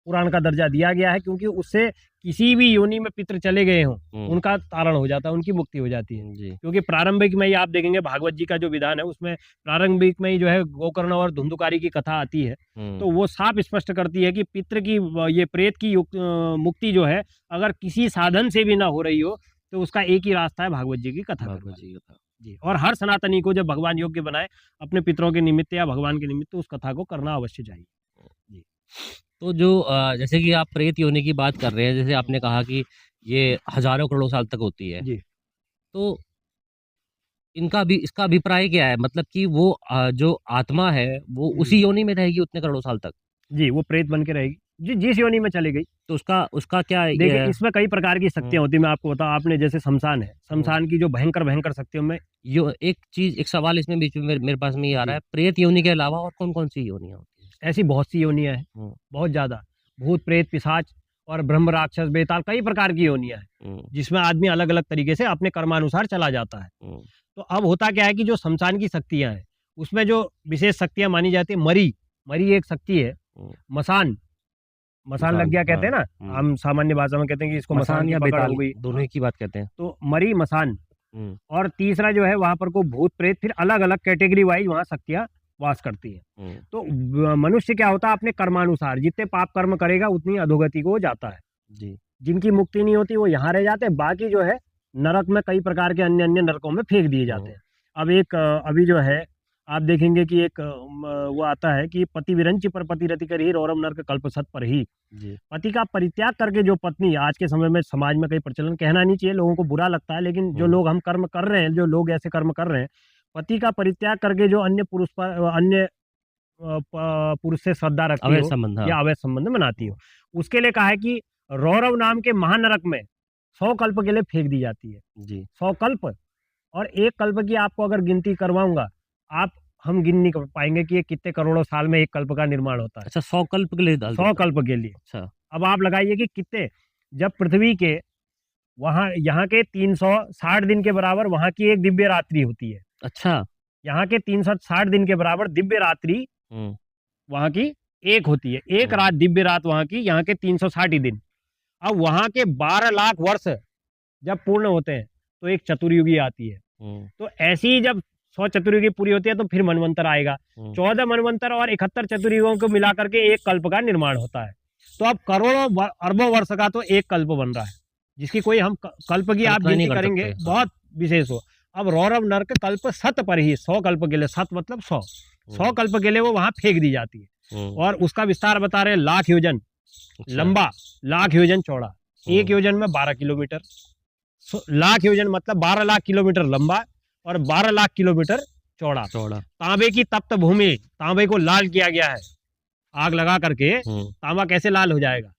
पुराण का दर्जा दिया गया है, क्योंकि उससे किसी भी योनि में पितृ चले गए हों, उनका तारण हो जाता है, उनकी मुक्ति हो जाती है। क्योंकि प्रारंभिक में ही आप देखेंगे भागवत जी का जो विधान है, उसमें प्रारंभिक में ही जो है गोकर्ण और धुंधुकारी की कथा आती है। तो वो साफ स्पष्ट करती है कि पितृ की, ये प्रेत की मुक्ति जो है, अगर किसी साधन से भी ना हो रही हो, तो उसका एक ही रास्ता है, भागवत जी की कथा। जी, और हर सनातनी को जब भगवान योग्य बनाए, अपने पितरों के निमित्त या भगवान के निमित्त, उस कथा को करना अवश्य चाहिए। जी। तो जो जैसे कि आप प्रेत योनि की बात कर रहे हैं, जैसे आपने कहा कि ये हजारों करोड़ों साल तक होती है, जी। तो इसका अभिप्राय क्या है? मतलब कि वो जो आत्मा है वो उसी योनि में रहेगी उतने करोड़ों साल तक? जी, वो प्रेत बन के रहेगी, जी, जिस योनि में चली गई। तो उसका क्या देखिए, इसमें कई प्रकार की शक्तियां होती है। मैं आपको बताऊं, आपने जैसे शमशान है, शमशान की जो भयंकर शक्तियों में, एक सवाल इसमें बीच में मेरे पास में ये आ रहा है, प्रेत योनि के अलावा और कौन कौन सी योनियां होती है? ऐसी बहुत सी योनियां हैं, बहुत ज्यादा। भूत, प्रेत, पिशाच और ब्रह्म, राक्षस, बेताल, कई प्रकार की योनियां हैं, जिसमें आदमी अलग अलग तरीके से अपने कर्मानुसार चला जाता है। तो अब होता क्या है कि जो शमशान की शक्तियां हैं, उसमें जो विशेष शक्तियां मानी जाती है, मरी एक शक्ति है। मसान लग गया कहते हैं ना, हम सामान्य भाषा में कहते हैं कि इसको मसान या बेताल हो गई, दोनों ही की बात कहते हैं। तो मरी, मसान, और तीसरा जो है वहां पर को भूत, प्रेत, फिर अलग अलग कैटेगरी वाइज वहां शक्तियां वास करती है। तो मनुष्य क्या होता है, अपने कर्मानुसार जितने पाप कर्म करेगा उतनी अधोगति को जाता है। जी। जिनकी मुक्ति नहीं होती वो यहाँ रह जाते हैं, बाकी जो है नरक में, कई प्रकार के अन्य अन्य नरकों में फेंक दिए जाते हैं। अब एक अभी जो है आप देखेंगे कि एक वो आता है कि पति विरंची पर पति रति कर ही रौरव नरक कल्प सत पर ही। पति का परित्याग करके जो पत्नी, आज के समय में समाज में कई प्रचलन, कहना नहीं चाहिए, लोगों को बुरा लगता है, लेकिन जो लोग हम कर्म कर रहे हैं, जो लोग ऐसे कर्म कर रहे हैं, पति का परित्याग करके जो अन्य पुरुष पर, अन्य पुरुष से श्रद्धा रखती हो या अवैध संबंध बनाती हो, उसके लिए कहा है कि रौरव नाम के महानरक में 100 कल्प के लिए फेंक दी जाती है। जी। 100 कल्प, और एक कल्प की आपको अगर गिनती करवाऊंगा, हम गिन नहीं कर पाएंगे कि ये कितने करोड़ों साल में एक कल्प का निर्माण होता है। अच्छा, 100 कल्प के लिए? 100 कल्प के लिए। अच्छा। अब आप लगाइए कि कितने, जब पृथ्वी के वहां, यहाँ के 360 दिन के बराबर वहां की एक दिव्य रात्रि होती है। अच्छा। यहाँ के 360 दिन के बराबर दिव्य रात्रि वहां की एक होती है, एक रात दिव्य रात वहां की, यहाँ के 360 दिन। अब वहां के 12 लाख वर्ष जब पूर्ण होते हैं तो एक चतुर्युगी आती है। तो ऐसी ही जब 100 चतुर्युगी पूरी होती है तो फिर मनवंतर आएगा। 14 मनवंतर और 71 चतुर्युगों को मिला करके एक कल्प का निर्माण होता है। तो अब करोड़ों अरबों वर्ष का तो एक कल्प बन रहा है, जिसकी कोई हम कल्प की आप गिनती करेंगे बहुत विशेष हो। अब रौरव नरक कल्प सत पर ही, 100 कल्प के लिए, सत मतलब 100 कल्प के लिए वो वहां फेंक दी जाती है। और उसका विस्तार बता रहे, 1,00,000 योजन लंबा, 1,00,000 योजन चौड़ा, एक योजन में 12 किलोमीटर। 1,00,000 योजन मतलब 12 लाख किलोमीटर लंबा और 12 लाख किलोमीटर चौड़ा। तांबे की तप्त भूमि, तांबे को लाल किया गया है, आग लगा करके तांबा कैसे लाल हो जाएगा,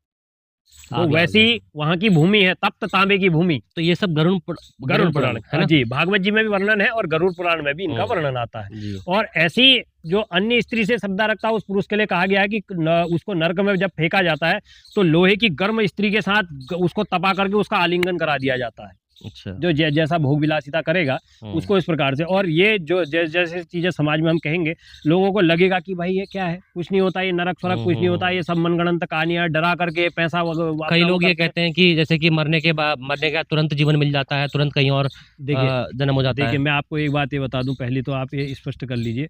तो वैसी वहां की भूमि है, तप्त तांबे की भूमि। तो ये सब गरुड़ पुराण है ना? जी, भागवत जी में भी वर्णन है और गरुड़ पुराण में भी इनका वर्णन आता है। और ऐसी जो अन्य स्त्री से श्रद्धा रखता है उस पुरुष के लिए कहा गया है कि उसको नरक में जब फेंका जाता है तो लोहे की गर्म स्त्री के साथ उसको तपा करके उसका आलिंगन करा दिया जाता है। अच्छा। जो जैसा भोग विलासिता करेगा उसको इस प्रकार से। और ये जो जैसे चीजें समाज में हम कहेंगे, लोगों को लगेगा कि भाई ये क्या है, कुछ नहीं होता, ये नरक स्वरक कुछ नहीं होता, ये सब मनगढ़ंत कहानियां, डरा करके पैसा। कई लोग ये कहते हैं कि जैसे कि मरने के बाद तुरंत जीवन मिल जाता है, तुरंत कहीं और जन्म हो जाता है। देखिए, मैं आपको एक बात ये बता दूं, पहले तो आप ये स्पष्ट कर लीजिए,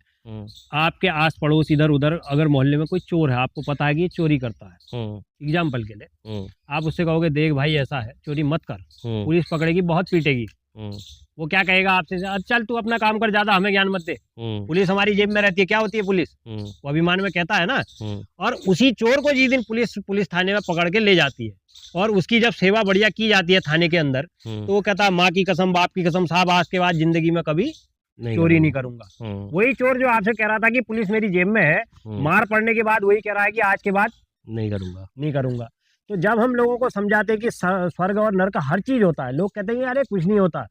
आपके आस पड़ोस इधर उधर अगर मोहल्ले में कोई चोर है, आपको पता है कि ये चोरी करता है, एग्जाम्पल के लिए हम्म, आप उससे कहोगे देख भाई ऐसा है, चोरी मत कर, हम्म, पुलिस पकड़ेगी, बहुत पीटेगी, हम्म, वो क्या कहेगा आपसे, "अब चल तू अपना काम कर, ज्यादा हमें ज्ञान मत दे, हम्म, पुलिस हमारी जेब में रहती है"। क्या होती है पुलिस? हम्म, वो अभिमान में कहता है ना। हम्म, और उसी चोर को जिस दिन पुलिस थाने में पकड़ के ले जाती है और उसकी जब सेवा बढ़िया की जाती है थाने के अंदर, तो वो कहता है माँ की कसम, बाप की कसम, साहब आज के बाद जिंदगी में कभी चोरी नहीं करूंगा। वही चोर जो आपसे कह रहा था कि पुलिस मेरी जेब में है, मार पड़ने के बाद वही कह रहा है कि आज के बाद नहीं करूंगा। तो जब हम लोगों को समझाते हैं कि स्वर्ग और नरक हर चीज होता है, लोग कहते हैं अरे कुछ नहीं होता।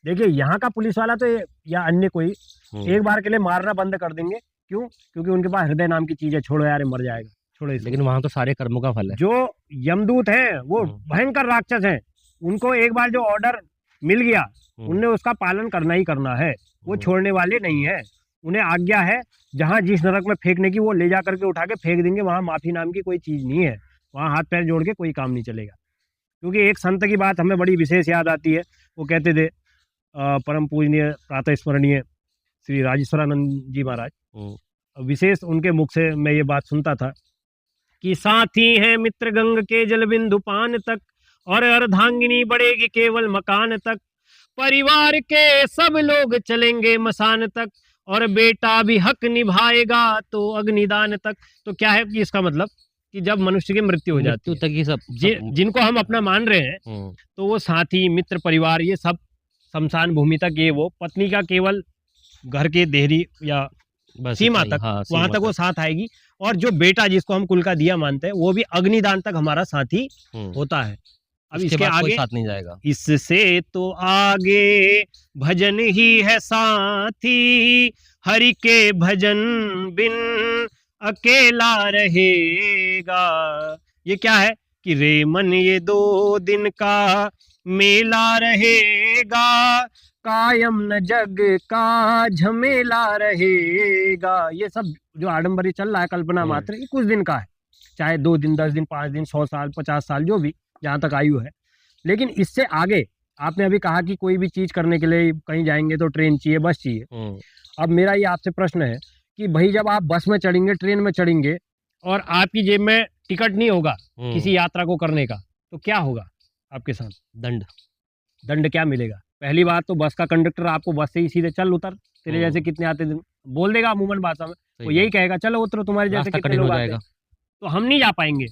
देखिए यहाँ का पुलिस वाला तो या अन्य कोई एक बार के लिए मारना बंद कर देंगे, क्यों? क्योंकि उनके पास हृदय नाम की चीज है, छोड़ो यार मर जाएगा, छोड़ो। लेकिन वहां तो सारे कर्मों का फल है। जो यमदूत हैं वो भयंकर राक्षस हैं, उनको एक बार जो ऑर्डर मिल गया उनने उसका पालन करना ही करना है, वो छोड़ने वाले नहीं है। उन्हें आज्ञा है जहाँ जिस नरक में फेंकने की वो ले जा करके उठा के फेंक देंगे, वहाँ माफी नाम की कोई चीज नहीं है, वहाँ हाथ पैर जोड़ के कोई काम नहीं चलेगा। क्योंकि एक संत की बात हमें बड़ी विशेष याद आती है, वो कहते थे परम पूजनीय प्रातः स्मरणीय श्री राजेश्वरानंद जी महाराज, विशेष उनके मुख से मैं ये बात सुनता था कि साथी हैं मित्र गंग के जल बिंदु पान तक, और अर्धांगिनी बढ़ेगी केवल मकान तक, परिवार के सब लोग चलेंगे मसान तक, और बेटा भी हक निभाएगा तो अग्निदान तक। तो क्या है कि इसका मतलब कि जब मनुष्य की मृत्यु हो जाती है तक ही सब जिनको हम अपना मान रहे हैं, तो वो साथी मित्र परिवार ये सब शमशान भूमि तक, ये वो पत्नी का केवल घर के देहरी या सीमा तक, वहां तक वो साथ आएगी। और जो बेटा जिसको हम कुल का दिया मानते हैं वो भी अग्निदान तक हमारा साथी होता है। अब इसके आगे कोई साथ नहीं जाएगा। इससे तो आगे भजन ही है साथी, हरि के भजन बिन अकेला रहेगा। ये क्या है कि रे मन ये 2 दिन का मेला रहेगा, कायम न जग का झमेला रहेगा। ये सब जो आडंबरी चल रहा है कल्पना मात्र, ये कुछ दिन का है, चाहे 2 दिन 10 दिन 5 दिन 100 साल 50 साल जो भी जहाँ तक आयु है। लेकिन इससे आगे आपने अभी कहा कि कोई भी चीज करने के लिए कहीं जाएंगे तो ट्रेन चाहिए, बस चाहिए। अब मेरा ये आपसे प्रश्न है कि भाई जब आप बस में चढ़ेंगे, ट्रेन में चढ़ेंगे और आपकी जेब में टिकट नहीं होगा किसी यात्रा को करने का, तो क्या होगा आपके साथ? दंड क्या मिलेगा? पहली बात तो बस का कंडक्टर आपको बस से ही सीधे चल उतर, तेरे जैसे कितने आते दिन बोल देगा अमूमन भाषा में, वो यही कहेगा चलो उतरो, तुम्हारे जैसे कितने लोग आते हैं। तो हम नहीं जा पाएंगे।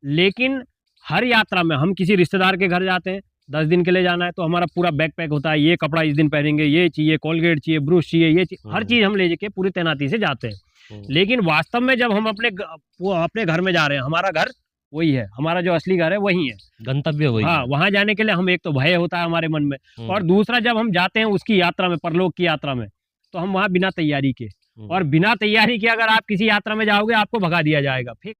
लेकिन हर यात्रा में हम किसी रिश्तेदार के घर जाते हैं, 10 दिन के लिए जाना है, तो हमारा पूरा बैकपैक होता है, ये कपड़ा इस दिन पहनेंगे, ये चाहिए, कोलगेट चाहिए, ब्रश चाहिए, ये चाहिए, हर चीज हम ले जाके पूरी तैनाती से जाते हैं। लेकिन वास्तव में जब हम अपने घर में जा रहे हैं, हमारा घर वही है, हमारा जो असली घर है वही है, गंतव्य वही। हाँ, वहां जाने के लिए हम एक तो भय होता है हमारे मन में, और दूसरा जब हम जाते हैं उसकी यात्रा में, परलोक की यात्रा में, तो हम वहां बिना तैयारी के, और बिना तैयारी के अगर आप किसी यात्रा में जाओगे आपको भगा दिया जाएगा। फिर